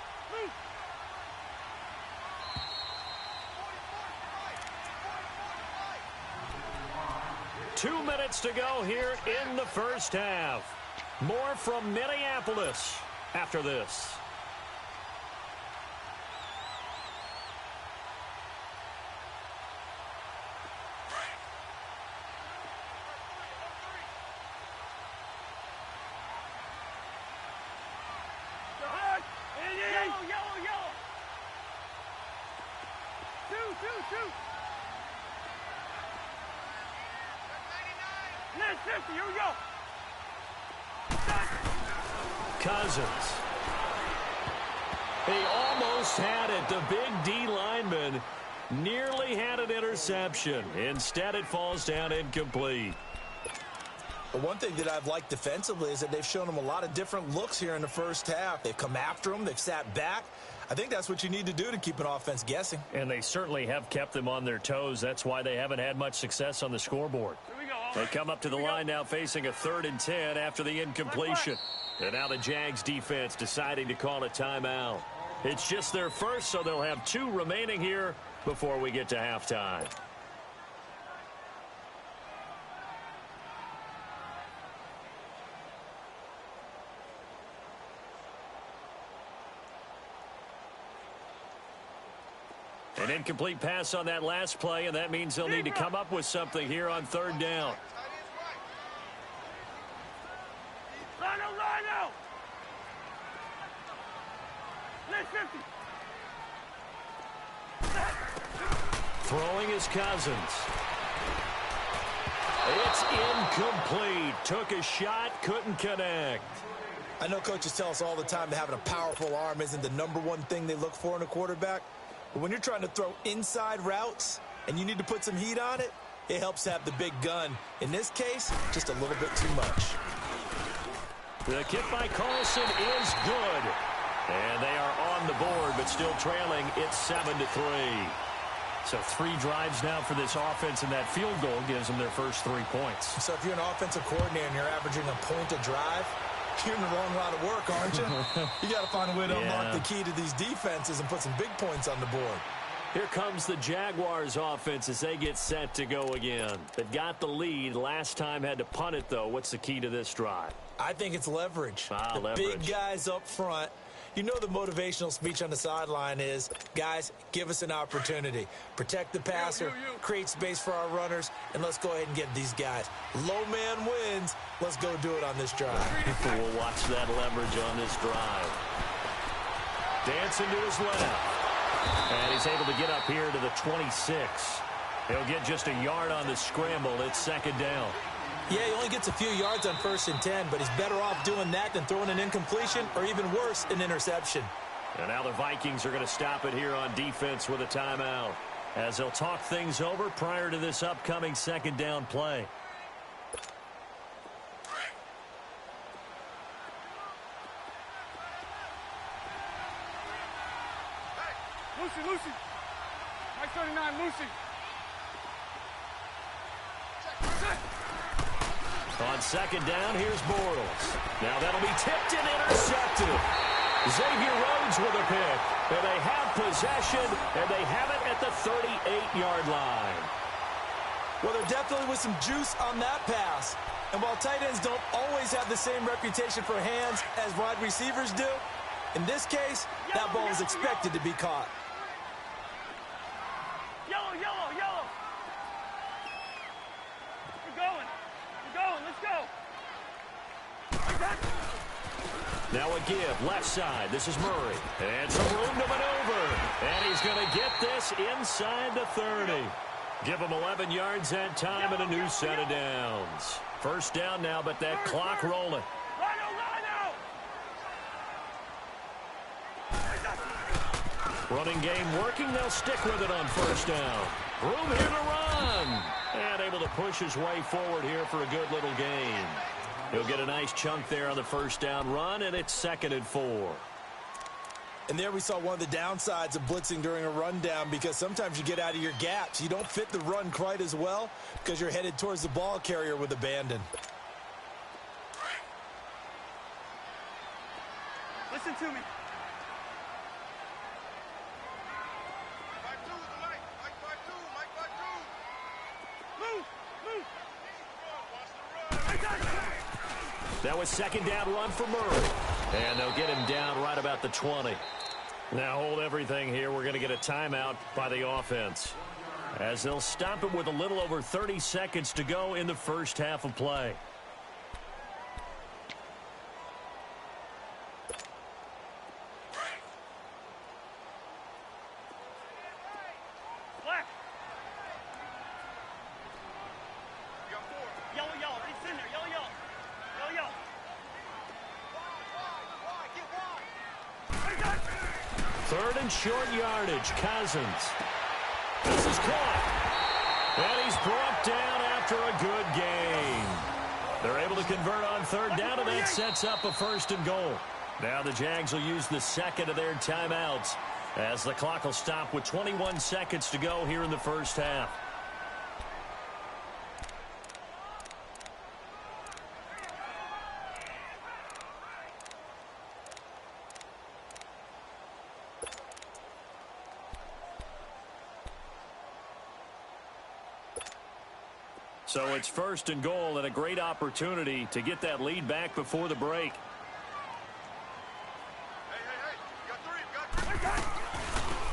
2 minutes to go here in the 1st half. More from Minneapolis after this. Yellow. 2. Net 50, here we go. Cousins. He almost had it. The big D lineman nearly had an interception. Instead, it falls down incomplete. But one thing that I've liked defensively is that they've shown them a lot of different looks here in the 1st half. They've come after them. They've sat back. I think that's what you need to do to keep an offense guessing. And they certainly have kept them on their toes. That's why they haven't had much success on the scoreboard. Here we go. They come up to the line now facing a 3rd and 10 after the incompletion. And now the Jags defense deciding to call a timeout. It's just their first, so they'll have 2 remaining here before we get to halftime. An incomplete pass on that last play, and that means they'll need to come up with something here on third down. Lino! Let's 50. Throwing is Cousins. It's incomplete. Took a shot, couldn't connect. I know coaches tell us all the time that having a powerful arm isn't the #1 thing they look for in a quarterback. But when you're trying to throw inside routes and you need to put some heat on it, it helps to have the big gun. In this case, just a little bit too much. The kick by Carlson is good. And they are on the board, but still trailing. It's 7-3. So 3 drives now for this offense, and that field goal gives them their first 3 points. So if you're an offensive coordinator and you're averaging a point a drive, you're in the wrong line of work, aren't you? You got to find a way to unlock the key to these defenses and put some big points on the board. Here comes the Jaguars offense as they get set to go again. They got the lead. Last time had to punt it, though. What's the key to this drive? I think it's leverage. Leverage. Big guys up front. You know the motivational speech on the sideline is, guys, give us an opportunity. Protect the passer, create space for our runners, and let's go ahead and get these guys. Low man wins. Let's go do it on this drive. We'll watch that leverage on this drive. Dancing to his left. And he's able to get up here to the 26. He'll get just a yard on the scramble. It's second down. Yeah, he only gets a few yards on 1st and 10, but he's better off doing that than throwing an incompletion or even worse, an interception. And now the Vikings are going to stop it here on defense with a timeout as they'll talk things over prior to this upcoming second down play. Lucy. Mike 39, Lucy. On second down, here's Bortles. Now that'll be tipped and intercepted. Xavier Rhodes with a pick. And they have possession, and they have it at the 38-yard line. Well, there definitely was some juice on that pass. And while tight ends don't always have the same reputation for hands as wide receivers do, in this case, that ball was expected to be caught. Yellow. We're going. Let's go. Now a give, left side. This is Murray. And some room to maneuver. And he's going to get this inside the 30. Give him 11 yards that time and a new set of downs. First down now, but that clock rolling. Running game working. They'll stick with it on first down. Room here to run. And able to push his way forward here for a good little gain. He'll get a nice chunk there on the first down run, and it's 2nd and 4. And there we saw one of the downsides of blitzing during a rundown, because sometimes you get out of your gaps. You don't fit the run quite as well because you're headed towards the ball carrier with abandon. Listen to me. That was second down run for Murray. And they'll get him down right about the 20. Now hold everything here. We're going to get a timeout by the offense, as they'll stop it with a little over 30 seconds to go in the first half of play. Black. Yellow. It's in there. Yellow. 3rd and short yardage. Cousins. This is caught. And he's brought down after a good gain. They're able to convert on 3rd down, and that sets up a 1st and goal. Now the Jags will use the 2nd of their timeouts, as the clock will stop with 21 seconds to go here in the first half. So it's 1st and goal, and a great opportunity to get that lead back before the break.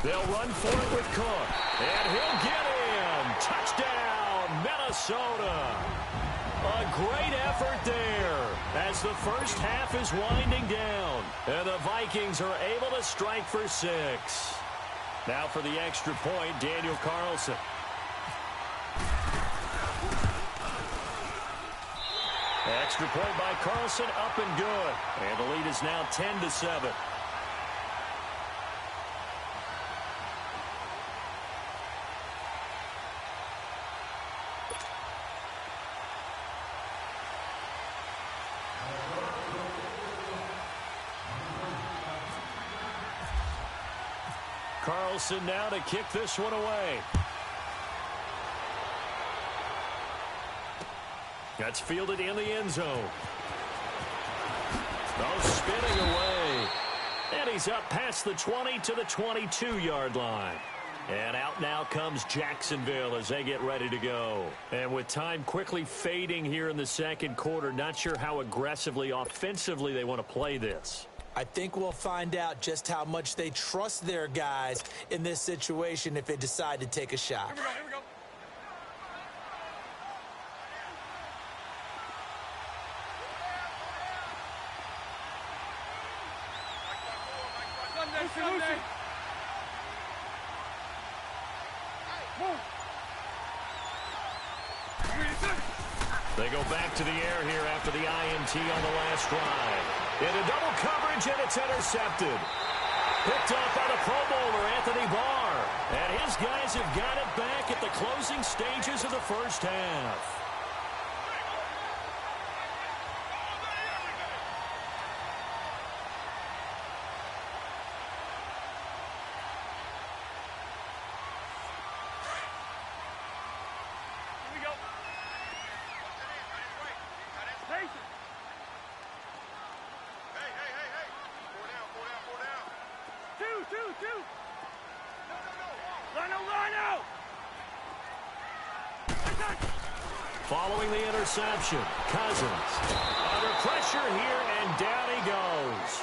They'll run for it with Cook. And he'll get in. Touchdown, Minnesota. A great effort there as the first half is winding down. And the Vikings are able to strike for 6. Now for the extra point, Daniel Carlson. Extra point by Carlson, up and good. And the lead is now 10-7. Carlson now to kick this one away. That's fielded in the end zone. Oh, spinning away. And he's up past the 20 to the 22-yard line. And out now comes Jacksonville as they get ready to go. And with time quickly fading here in the second quarter, not sure how aggressively, offensively they want to play this. I think we'll find out just how much they trust their guys in this situation if they decide to take a shot. Here we go. Sunday. They go back to the air here after the INT on the last drive. Into double coverage, and it's intercepted. Picked off by the Pro Bowler, Anthony Barr. And his guys have got it back at the closing stages of the first half. Following the interception, Cousins under pressure here, and down he goes.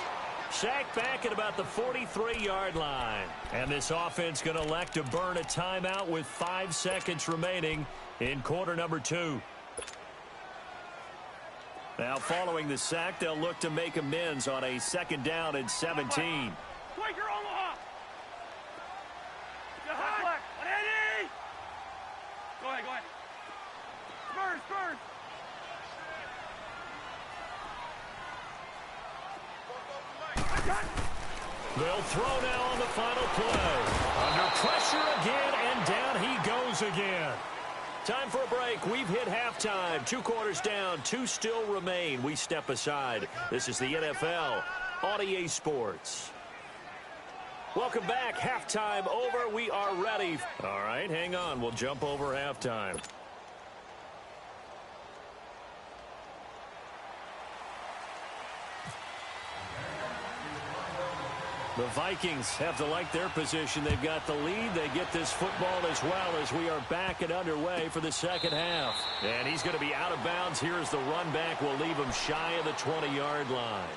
Sacked back at about the 43-yard line. And this offense going to elect to burn a timeout with 5 seconds remaining in quarter number 2. Now following the sack, they'll look to make amends on a 2nd down and 17. Quaker Omaha! Jahan! Eddie! Go ahead. Spurs! They'll throw now on the final play. Under pressure again, and down he goes again. Time for a break. We've hit halftime. 2 quarters down, 2 still remain. We step aside. This is the NFL on EA Sports. Welcome back. Halftime over. We are ready. All right, hang on. We'll jump over halftime. The Vikings have to like their position. They've got the lead. They get this football as well as we are back and underway for the second half. And he's going to be out of bounds here as the run back will leave him shy of the 20-yard line.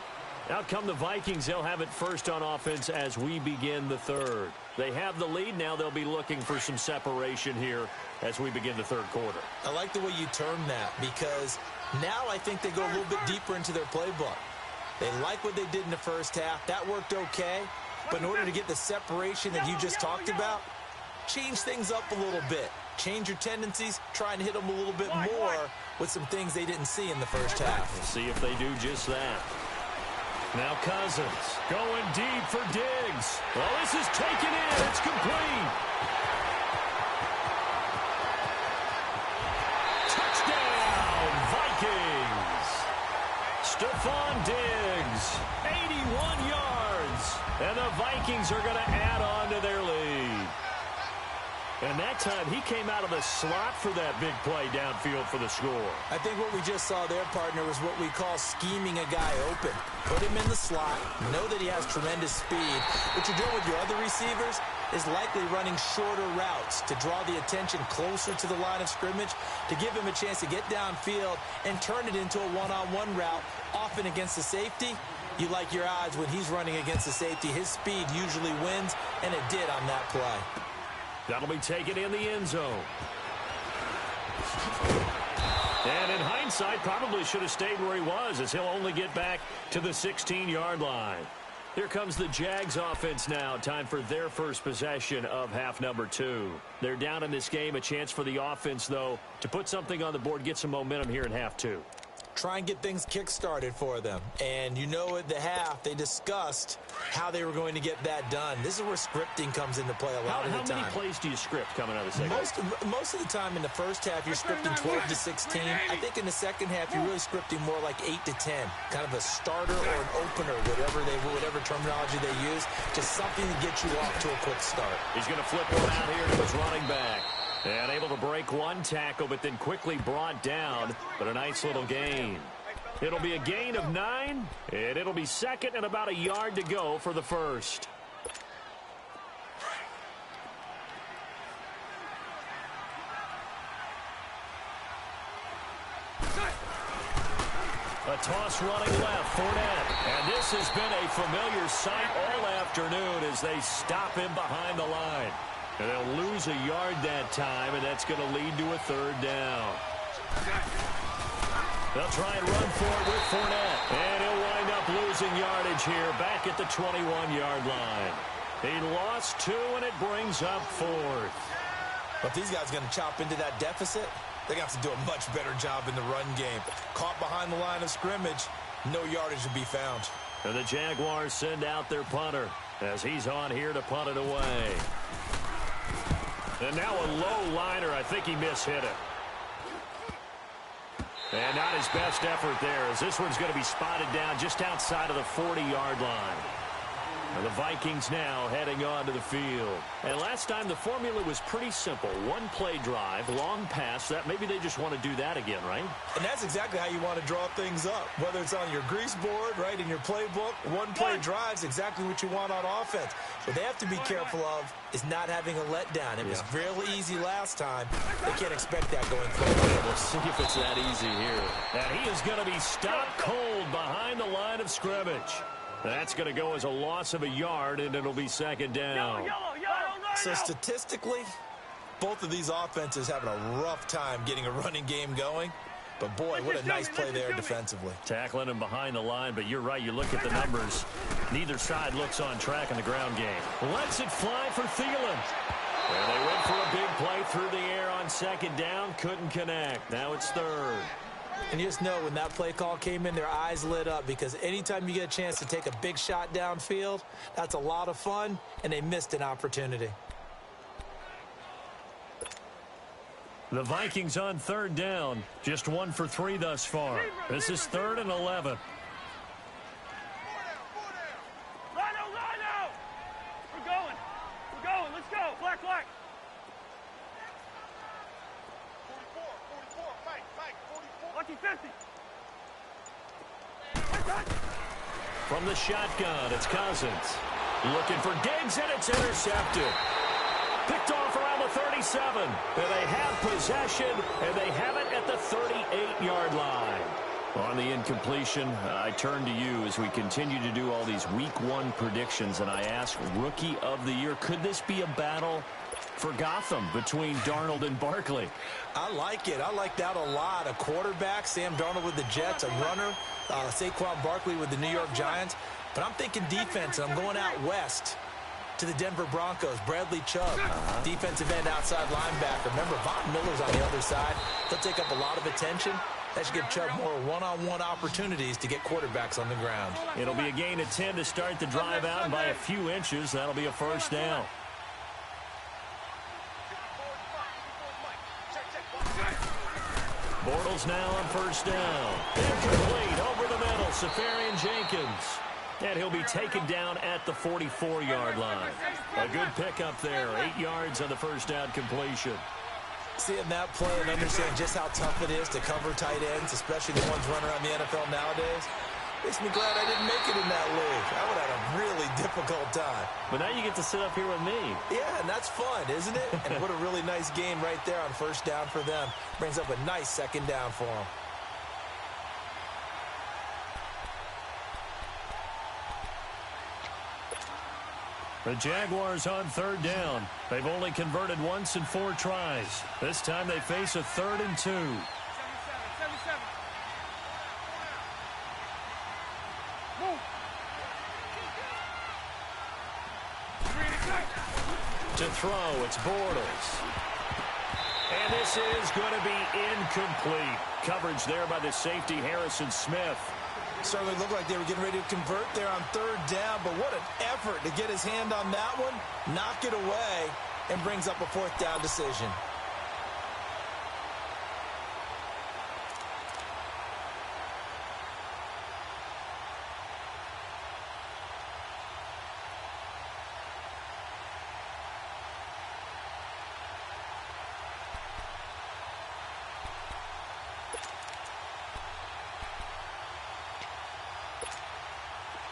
Out come the Vikings. They'll have it first on offense as we begin the third. They have the lead. Now they'll be looking for some separation here as we begin the third quarter. I like the way you term that because now I think they go a little bit deeper into their playbook. They like what they did in the first half. That worked okay. But in order to get the separation that you just talked about, change things up a little bit. Change your tendencies. Try and hit them a little bit more with some things they didn't see in the first half. We'll see if they do just that. Now Cousins going deep for Diggs. Well, this is taken in. It's complete. Touchdown, Vikings. Stephon Diggs, 81 yards. And the Vikings are going to add on to their lead. And that time, he came out of the slot for that big play downfield for the score. I think what we just saw there, partner, was what we call scheming a guy open. Put him in the slot, know that he has tremendous speed. What you're doing with your other receivers is likely running shorter routes to draw the attention closer to the line of scrimmage, to give him a chance to get downfield and turn it into a one-on-one route, often against the safety. You like your odds when he's running against the safety. His speed usually wins, and it did on that play. That'll be taken in the end zone. And in hindsight, probably should have stayed where he was, as he'll only get back to the 16-yard line. Here comes the Jags offense now. Time for their first possession of half number 2. They're down in this game. A chance for the offense, though, to put something on the board, get some momentum here in half 2. Try and get things kick-started for them. And you know at the half, they discussed how they were going to get that done. This is where scripting comes into play a lot of the time. How many plays do you script coming out of the second? Most of the time in the first half, you're scripting 12 to 16. I think in the second half, you're really scripting more like 8 to 10. Kind of a starter or an opener, whatever terminology they use. Just something to get you off to a quick start. He's going to flip one out here to his running back. And able to break one tackle, but then quickly brought down. But a nice little gain. It'll be a gain of 9, and it'll be second and about a yard to go for the first. A toss running left, Fournette. And this has been a familiar sight all afternoon as they stop him behind the line. And they'll lose a yard that time, and that's going to lead to a third down. They'll try and run for it with Fournette. And he'll wind up losing yardage here back at the 21-yard line. He lost 2, and it brings up 4th. But these guys are going to chop into that deficit. They're going to have to do a much better job in the run game. Caught behind the line of scrimmage, no yardage to be found. And the Jaguars send out their punter as he's on here to punt it away. And now a low liner. I think he mishit it. And not his best effort there, as this one's going to be spotted down just outside of the 40-yard line. And the Vikings now heading on to the field. And last time the formula was pretty simple. One play drive, long pass. That maybe they just want to do that again, right? And that's exactly how you want to draw things up. Whether it's on your grease board, right, in your playbook, one play drive is exactly what you want on offense. What they have to be careful of is not having a letdown. It was really easy last time. They can't expect that going forward. We'll see if it's that easy here. And he is going to be stopped cold behind the line of scrimmage. That's going to go as a loss of a yard, and it'll be second down. So statistically, both of these offenses having a rough time getting a running game going. But, boy, what a nice play there defensively. Tackling him behind the line, but you're right. You look at the numbers. Neither side looks on track in the ground game. Lets it fly for Thielen. And they went for a big play through the air on second down. Couldn't connect. Now it's third. And you just know when that play call came in, their eyes lit up, because anytime you get a chance to take a big shot downfield, that's a lot of fun, and they missed an opportunity. The Vikings on third down. Just 1 for 3 thus far. This is 3rd and 11. Lino! We're going. Let's go. Black. 44, fight, 44. Lucky 50. From the shotgun, it's Cousins. Looking for Diggs, and it's intercepted. Picked off around the 37. And they have possession, and they have it at the 38-yard line. On the incompletion, I turn to you as we continue to do all these week 1 predictions, and I ask Rookie of the Year, could this be a battle for Gotham between Darnold and Barkley? I like it. I like that a lot. A quarterback, Sam Darnold with the Jets, a runner, Saquon Barkley with the New York Giants. But I'm thinking defense, and I'm going out west to the Denver Broncos. Bradley Chubb, defensive end, outside linebacker. Remember, Von Miller's on the other side. He'll take up a lot of attention. That should give Chubb more one-on-one opportunities to get quarterbacks on the ground. It'll be a gain of 10 to start the drive out by a few inches. That'll be a first down. Bortles now on first down. Incomplete over the middle. Safarian Jenkins. And he'll be taken down at the 44-yard line. A good pickup there. 8 yards on the first down completion. Seeing that play and understand just how tough it is to cover tight ends, especially the ones running around the NFL nowadays, makes me glad I didn't make it in that league. I would have had a really difficult time. But now you get to sit up here with me. Yeah, and that's fun, isn't it? And what a really nice game right there on first down for them. Brings up a nice second down for them. The Jaguars on third down. They've only converted once in 4 tries. This time they face a 3rd and 2. 77. Move. To throw, it's Bortles. And this is going to be incomplete. Coverage there by the safety, Harrison Smith. Certainly looked like they were getting ready to convert there on 3rd down, but what an effort to get his hand on that one, knock it away, and brings up a 4th down decision.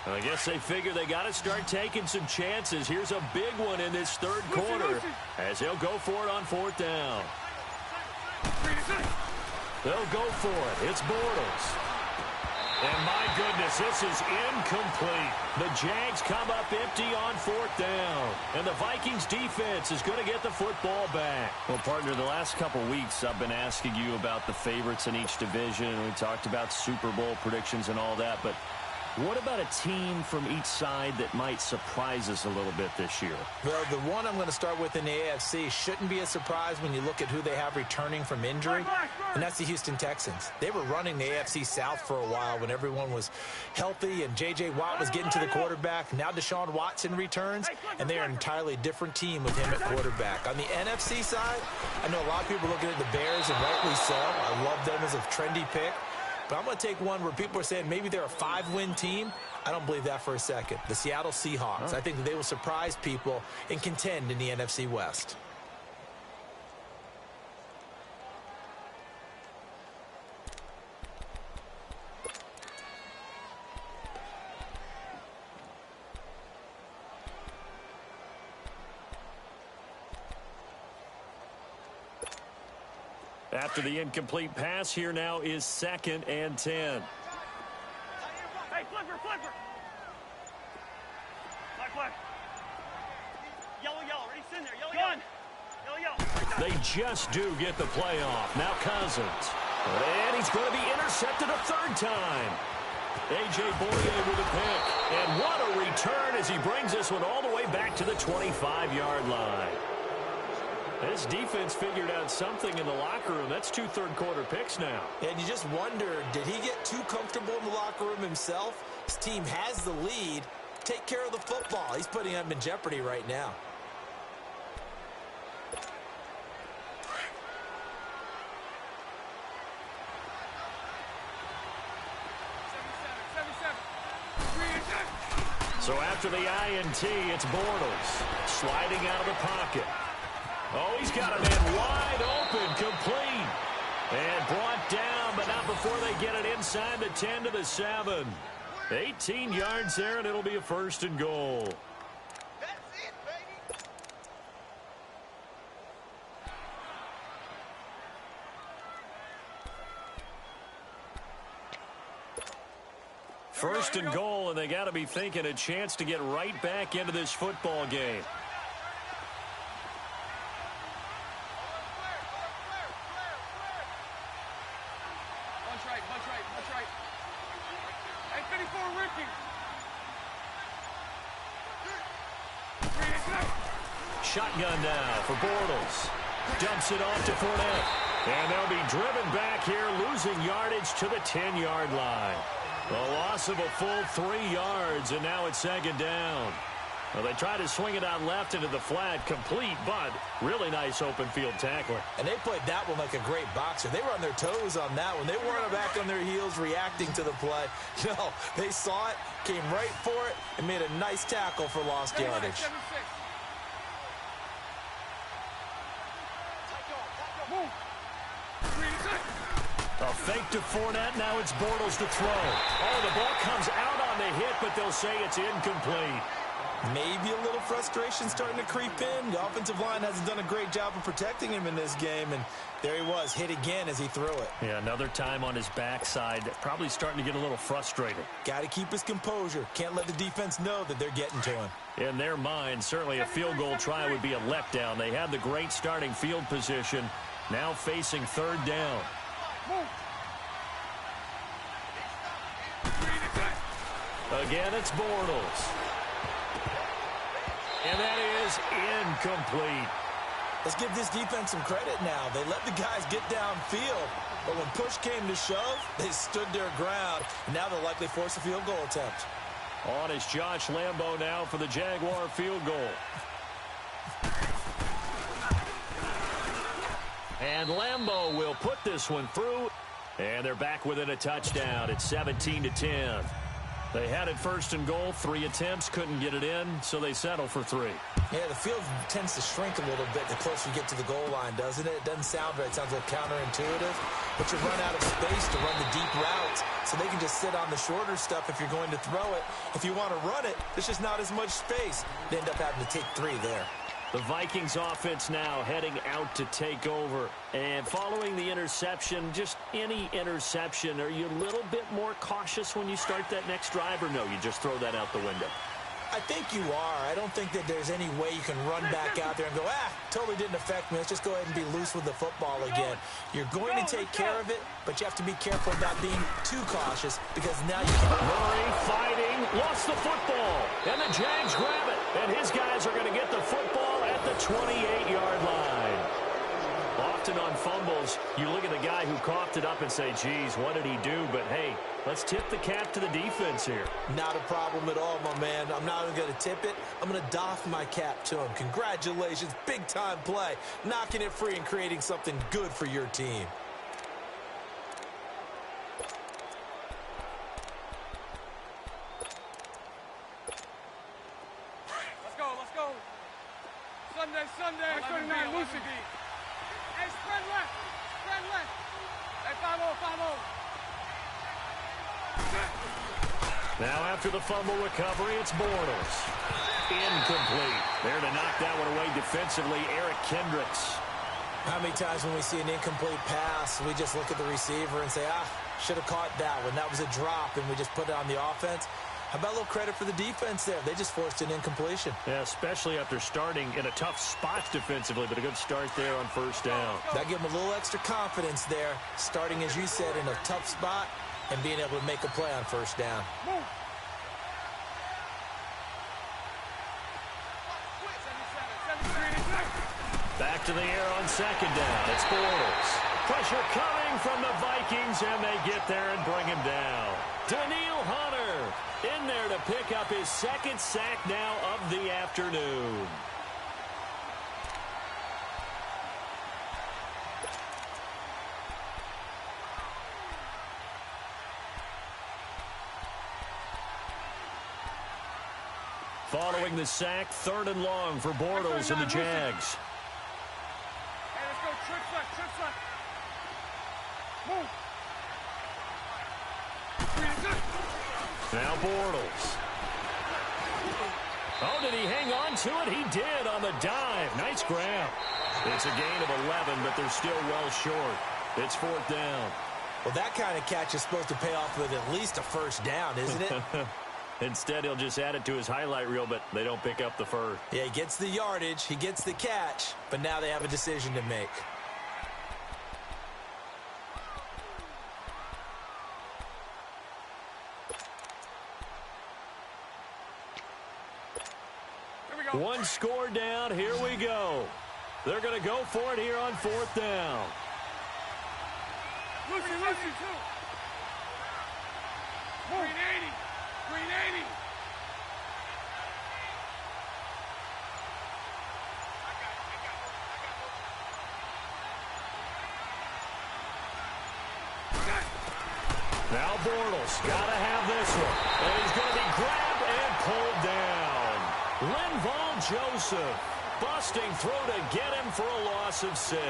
I guess they figure they got to start taking some chances. Here's a big one in this 3rd quarter as they'll go for it on 4th down. They'll go for it. It's Bortles. And my goodness, this is incomplete. The Jags come up empty on 4th down. And the Vikings defense is going to get the football back. Well, partner, the last couple weeks I've been asking you about the favorites in each division. We talked about Super Bowl predictions and all that, but what about a team from each side that might surprise us a little bit this year? Well, the one I'm going to start with in the AFC shouldn't be a surprise when you look at who they have returning from injury, and that's the Houston Texans. They were running the AFC South for a while when everyone was healthy and J.J. Watt was getting to the quarterback. Now Deshaun Watson returns, and they are an entirely different team with him at quarterback. On the NFC side, I know a lot of people are looking at the Bears, and rightly so. I love them as a trendy pick. But I'm going to take one where people are saying maybe they're a 5-win team. I don't believe that for a second. The Seattle Seahawks. I think that they will surprise people and contend in the NFC West. After the incomplete pass, here now is 2nd and 10. Hey, flipper. Black. Yellow. Ready, in there. Yellow. They just do get the playoff. Now Cousins. And he's going to be intercepted a 3rd time. A.J. Boye with a pick. And what a return as he brings this one all the way back to the 25-yard line. This defense figured out something in the locker room. That's 2 third-quarter picks now. And you just wonder, did he get too comfortable in the locker room himself? His team has the lead. Take care of the football. He's putting them in jeopardy right now. So after the INT, it's Bortles sliding out of the pocket. Oh, he's got a man wide open, complete. And brought down, but not before they get it inside the 10 to the 7. 18 yards there, and it'll be a 1st and goal. That's it, baby. First and goal, and they got to be thinking a chance to get right back into this football game. Bunch right. Hey, 54, Ricky. Shotgun now for Bortles. Dumps it off to Fournette. And they'll be driven back here, losing yardage to the 10-yard line. A loss of a full 3 yards, and now it's 2nd down. Well, they try to swing it out left into the flat, complete, but really nice open field tackling. And they played that one like a great boxer. They were on their toes on that one. They weren't back on their heels reacting to the play. No, they saw it, came right for it, and made a nice tackle for lost yardage. A fake to Fournette, now it's Bortles to throw. Oh, the ball comes out on the hit, but they'll say it's incomplete. Maybe a little frustration starting to creep in. The offensive line hasn't done a great job of protecting him in this game, and there he was, hit again as he threw it. Yeah, another time on his backside, probably starting to get a little frustrated. Got to keep his composure. Can't let the defense know that they're getting to him. In their mind, certainly a field goal try would be a letdown. They had the great starting field position, now facing third down. Again, it's Bortles. And that is incomplete. Let's give this defense some credit now. They let the guys get downfield, but when push came to shove, they stood their ground, and now they'll likely force a field goal attempt. On is Josh Lambo now for the Jaguar field goal. And Lambo will put this one through, and they're back within a touchdown. It's 17-10. They had it first and goal, 3 attempts, couldn't get it in, so they settle for 3. Yeah, the field tends to shrink a little bit the closer you get to the goal line, doesn't it? It doesn't sound right. It sounds a little counterintuitive. But you run out of space to run the deep routes, so they can just sit on the shorter stuff if you're going to throw it. If you want to run it, there's just not as much space. They end up having to take 3 there. The Vikings offense now heading out to take over. And following the interception, just any interception, are you a little bit more cautious when you start that next drive, or no, you just throw that out the window? I think you are. I don't think that there's any way you can run back out there and go, totally didn't affect me. Let's just go ahead and be loose with the football again. You're going to take care of it, but you have to be careful about being too cautious because now you can... Murray fighting, lost the football, and the Jags grab it. And his guys are going to get the football at the 28-yard line. Often on fumbles, you look at the guy who coughed it up and say, geez, what did he do? But, hey, let's tip the cap to the defense here. Not a problem at all, my man. I'm not even going to tip it. I'm going to doff my cap to him. Congratulations, big-time play. Knocking it free and creating something good for your team. Let's go. Sunday. 39, Lucy. Hey, spread left. Hey, 5-0. Now after the fumble recovery, it's Bortles. Incomplete. There to knock that one away defensively, Eric Kendricks. How many times when we see an incomplete pass, we just look at the receiver and say, should have caught that one. That was a drop, and we just put it on the offense. How about a little credit for the defense there? They just forced an incompletion. Yeah, especially after starting in a tough spot defensively, but a good start there on first down. That gave them a little extra confidence there, starting, as you said, in a tough spot and being able to make a play on first down. Back to the air on second down. It's Bortles. Pressure coming from the Vikings, and they get there and bring him down. Daniil Hunter in there to pick up his second sack now of the afternoon. Following the sack, 3rd and long for Bortles and the Jags. Hey, let's go. Trips left. Move. Now Bortles. Oh, did he hang on to it? He did on the dive. Nice grab. It's a gain of 11, but they're still well short. It's 4th down. Well, that kind of catch is supposed to pay off with at least a first down, isn't it? Instead, he'll just add it to his highlight reel, but they don't pick up the first. Yeah, he gets the yardage, he gets the catch, but now they have a decision to make. One score down. Here we go. They're going to go for it here on 4th down. Lucy, 2. 380. Now Bortles got to have this one. And he's going to be grabbed and pulled down. Linval Joseph busting through to get him for a loss of 6.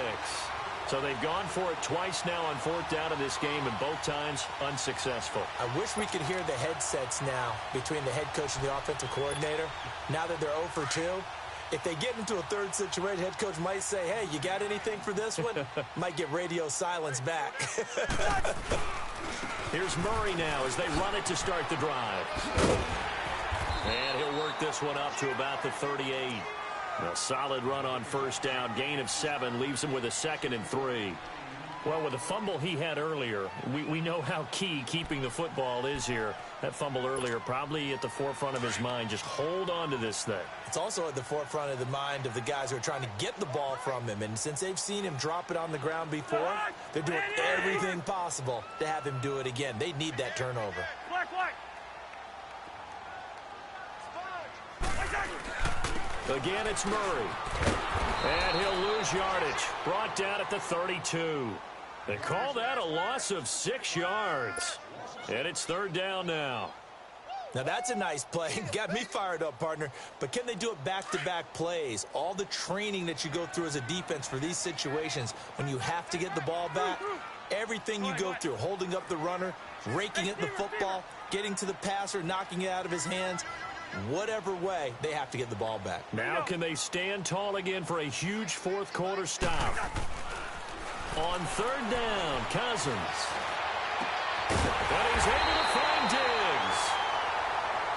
So they've gone for it twice now on fourth down in this game, and both times unsuccessful. I wish we could hear the headsets now between the head coach and the offensive coordinator. Now that they're 0 for 2, if they get into a third situation, head coach might say, hey, you got anything for this one? Might get radio silence back. Here's Murray now as they run it to start the drive. And he'll work this one up to about the 38. A solid run on first down. Gain of 7 leaves him with a 2nd and 3. Well, with the fumble he had earlier, we know how key keeping the football is here. That fumble earlier probably at the forefront of his mind. Just hold on to this thing. It's also at the forefront of the mind of the guys who are trying to get the ball from him. And since they've seen him drop it on the ground before, they're doing everything possible to have him do it again. They need that turnover. Again, it's Murray. And he'll lose yardage. Brought down at the 32. They call that a loss of 6 yards. And it's third down now. Now, that's a nice play. Got me fired up, partner. But can they do it back-to-back plays? All the training that you go through as a defense for these situations, when you have to get the ball back, everything you go through, holding up the runner, raking at the football, getting to the passer, knocking it out of his hands, whatever way, they have to get the ball back. Now can they stand tall again for a huge fourth quarter stop? On third down, Cousins. And he's able to find Diggs.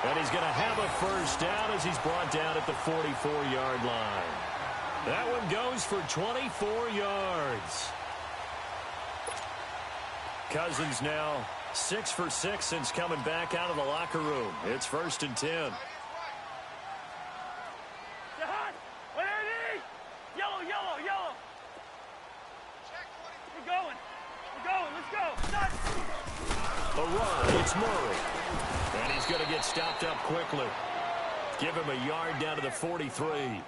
And he's going to have a first down as he's brought down at the 44-yard line. That one goes for 24 yards. Cousins now 6 for 6 since coming back out of the locker room. It's 1st and 10. Yellow, yellow, yellow. We're going, let's go. A run, it's Murray. And he's going to get stopped up quickly. Give him a yard down to the 43.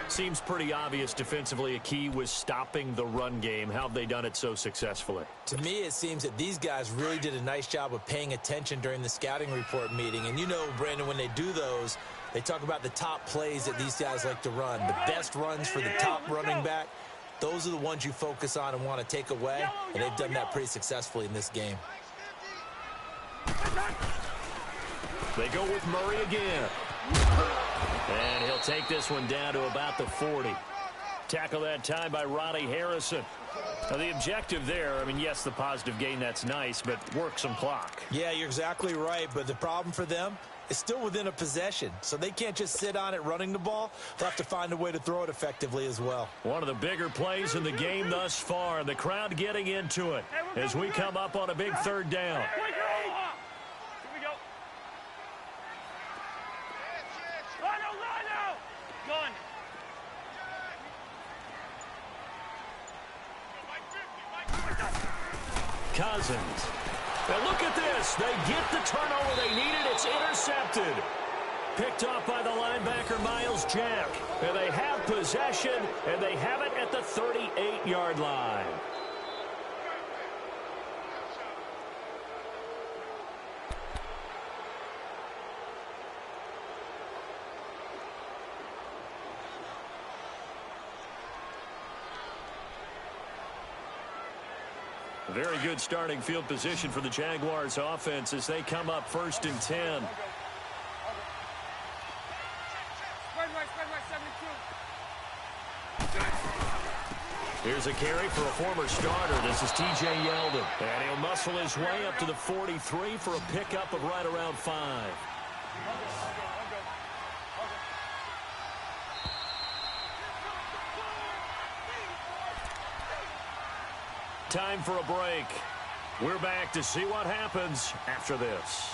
Seems pretty obvious defensively a key was stopping the run game. How have they done it so successfully? To me, it seems that these guys really did a nice job of paying attention during the scouting report meeting. And you know, Brandon, when they do those, they talk about the top plays that these guys like to run. The best runs for the top running back. Those are the ones you focus on and want to take away. And they've done that pretty successfully in this game. They go with Murray again. And he'll take this one down to about the 40. Tackle that time by Ronnie Harrison. Now, the objective there, I mean, yes, the positive gain, that's nice, but work some clock. Yeah, you're exactly right, but the problem for them is still within a possession, so they can't just sit on it running the ball. They'll have to find a way to throw it effectively as well. One of the bigger plays in the game thus far, and the crowd getting into it as we come up on a big third down. Cousins. Now look at this. They get the turnover they needed. It's intercepted. Picked off by the linebacker, Miles Jack. And they have possession, and they have it at the 38-yard line. Very good starting field position for the Jaguars offense as they come up 1st and 10. Here's a carry for a former starter. This is T.J. Yeldon. And he'll muscle his way up to the 43 for a pickup of right around 5. Time for a break. We're back to see what happens after this.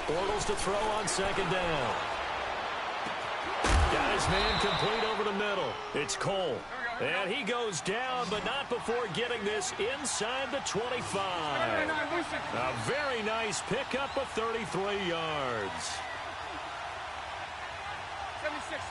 Bortles to throw on 2nd down. Got his man complete over the middle. It's Cole. And he goes down, but not before getting this inside the 25. A very nice pickup of 33 yards. 76.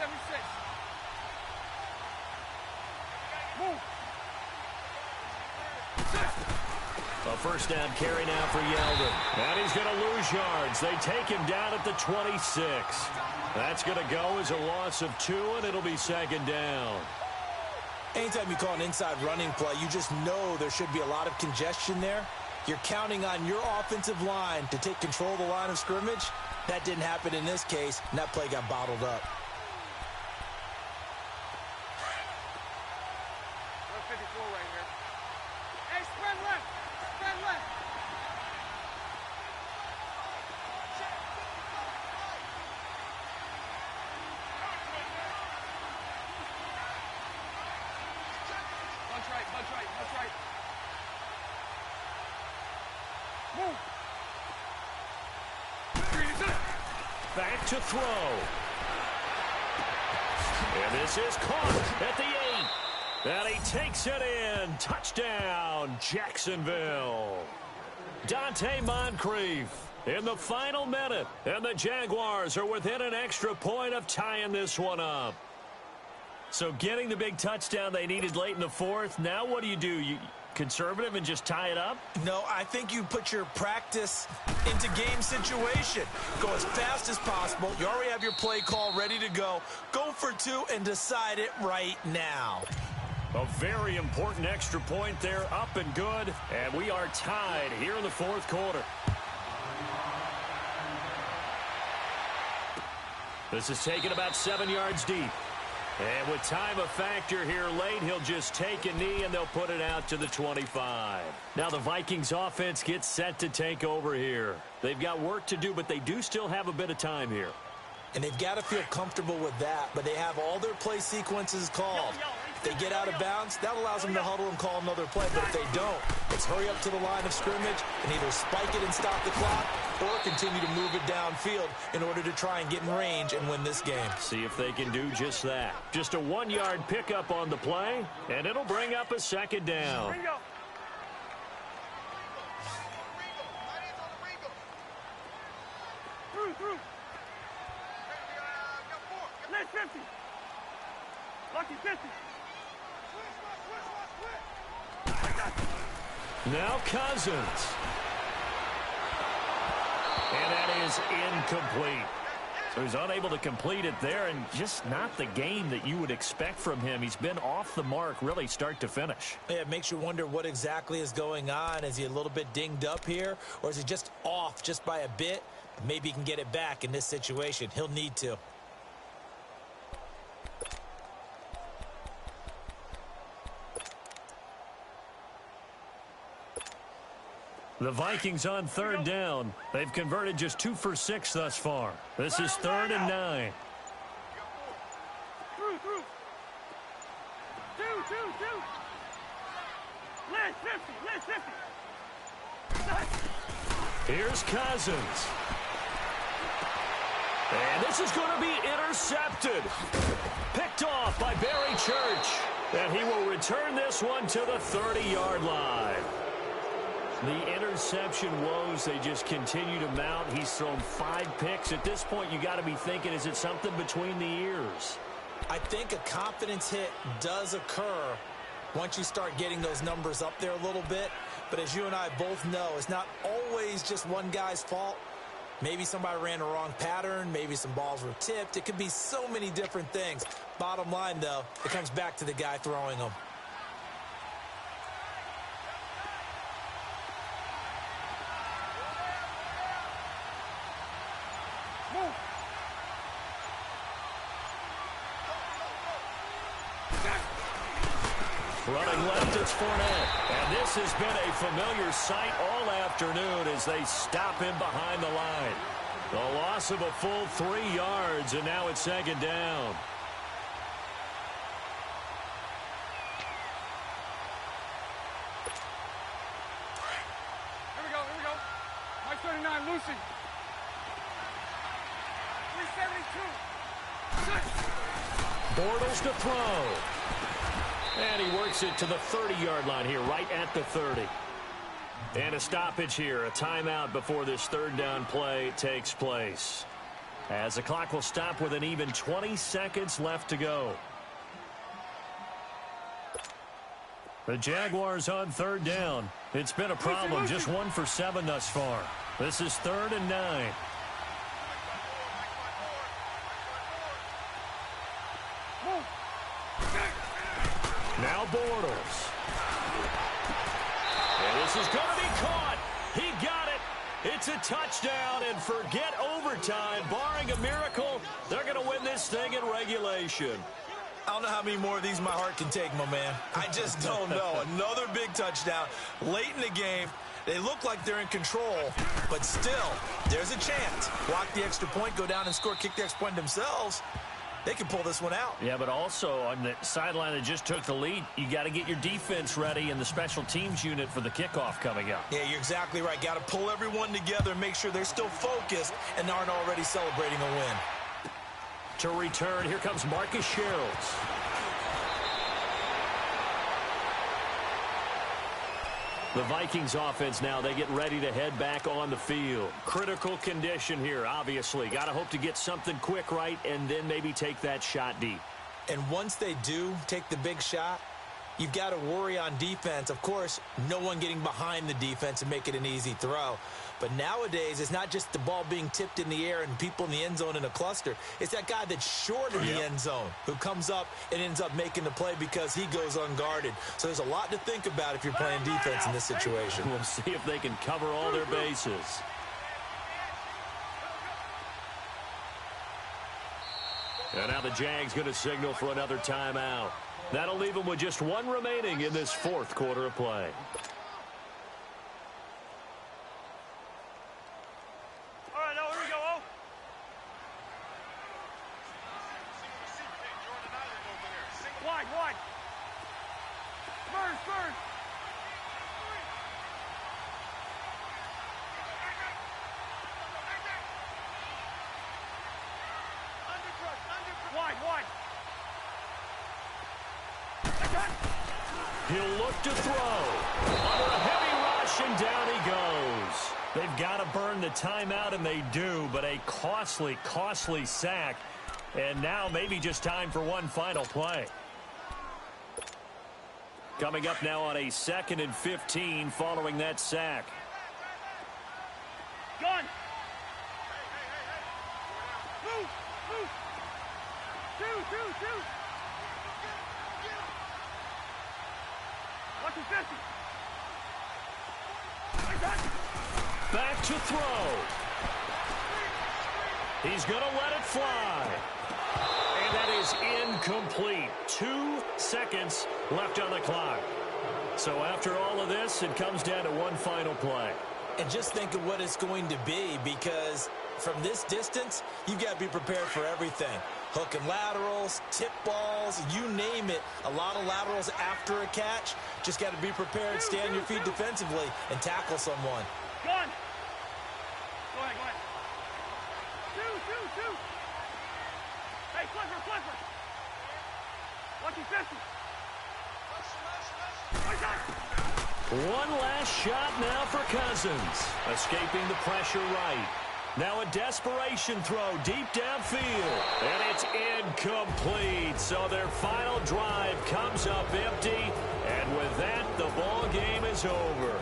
A first down carry now for Yeldon. And he's going to lose yards. They take him down at the 26. That's going to go as a loss of 2, and it'll be second down. Anytime you call an inside running play, you just know there should be a lot of congestion there. You're counting on your offensive line to take control of the line of scrimmage. That didn't happen in this case, and that play got bottled up. 154 right here. Hey, spread left. Spread left. Bunch right, bunch right, bunch right. Move. Back to throw. And this is caught at the 8. And he takes it in. Touchdown, Jacksonville. Dante Moncrief in the final minute. And the Jaguars are within an extra point of tying this one up. So getting the big touchdown they needed late in the fourth. Now what do? You conservative and just tie it up? No, I think you put your practice into game situation. Go as fast as possible. You already have your play call ready to go. Go for 2 and decide it right now. A very important extra point there, up and good. And we are tied here in the fourth quarter. This is taken about 7 yards deep. And with time a factor here late, he'll just take a knee and they'll put it out to the 25. Now the Vikings offense gets set to take over here. They've got work to do, but they do still have a bit of time here. And they've got to feel comfortable with that, but they have all their play sequences called. If they get out of bounds, that allows them to huddle and call another play, but if they don't, it's hurry up to the line of scrimmage and either spike it and stop the clock or continue to move it downfield in order to try and get in range and win this game. See if they can do just that. Just a 1-yard pickup on the play, and it'll bring up a second down. Through. Let's 50. Lucky 50. Now Cousins. And that is incomplete. So he's unable to complete it there, and just not the game that you would expect from him. He's been off the mark really start to finish. Yeah, it makes you wonder what exactly is going on. Is he a little bit dinged up here, or is he just off just by a bit? Maybe he can get it back in this situation. He'll need to. The Vikings on third down. They've converted just 2 for 6 thus far. This is 3rd and 9. Through. Two. Let's 50. Here's Cousins. And this is going to be intercepted. Picked off by Barry Church. And he will return this one to the 30-yard line. The interception woes, they just continue to mount. He's thrown 5 picks. At this point, you got to be thinking, is it something between the ears? I think a confidence hit does occur once you start getting those numbers up there a little bit. But as you and I both know, it's not always just one guy's fault. Maybe somebody ran a wrong pattern. Maybe some balls were tipped. It could be so many different things. Bottom line, though, it comes back to the guy throwing them. Running left, it's Fournette. And this has been a familiar sight all afternoon as they stop him behind the line. The loss of a full 3 yards, and now it's second down. Here we go. Mike 39, Lucy. 372. Bortles to throw. And he works it to the 30-yard line here, right at the 30. And a stoppage here, a timeout before this third down play takes place. As the clock will stop with an even 20 seconds left to go. The Jaguars on third down. It's been a problem. Just 1 for 7 thus far. This is 3rd and 9. Now Bortles. And this is going to be caught. He got it. It's a touchdown, and forget overtime. Barring a miracle, they're going to win this thing in regulation. I don't know how many more of these my heart can take, my man. I just don't know. Another big touchdown late in the game. They look like they're in control, but still, there's a chance. Block the extra point, go down and score, kick the extra point themselves. They can pull this one out. Yeah, but also on the sideline that just took the lead, you got to get your defense ready and the special teams unit for the kickoff coming up. Yeah, you're exactly right. Got to pull everyone together and make sure they're still focused and aren't already celebrating a win. To return, here comes Marcus Sherrills. The Vikings offense now, they get ready to head back on the field. Critical condition here, obviously. Got to hope to get something quick right and then maybe take that shot deep. And once they do take the big shot, you've got to worry on defense. Of course, no one getting behind the defense and make it an easy throw. But nowadays, it's not just the ball being tipped in the air and people in the end zone in a cluster. It's that guy that's short in the end zone who comes up and ends up making the play because he goes unguarded. So there's a lot to think about if you're playing defense in this situation. We'll see if they can cover all their bases. And now the Jags going to signal for another timeout. That'll leave them with just 1 remaining in this 4th quarter of play. Wide. Burn. Wide. He'll look to throw. Under a heavy rush, and down he goes. They've got to burn the timeout, and they do, but a costly sack. And now maybe just time for one final play. Coming up now on a 2nd and 15 following that sack. Gun. Move. Two. Watch his 50. Back to throw. He's going to let it fly. And that is incomplete. 2 seconds left on the clock. So after all of this, it comes down to one final play. And just think of what it's going to be, because from this distance, you've got to be prepared for everything. Hook and laterals, tip balls, you name it. A lot of laterals after a catch. Just got to be prepared, stay on your feet defensively, and tackle someone. Gun. Go ahead. Two. Hey, Clifford. Watch his 50. One last shot now for Cousins. Escaping the pressure right. Now a desperation throw deep downfield. And it's incomplete. So their final drive comes up empty. And with that, the ball game is over.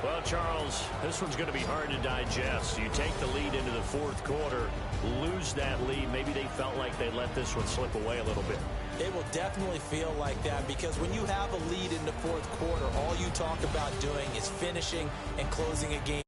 Well, Charles, this one's going to be hard to digest. You take the lead into the 4th quarter, lose that lead. Maybe they felt like they let this one slip away a little bit. It will definitely feel like that, because when you have a lead in the 4th quarter, all you talk about doing is finishing and closing a game.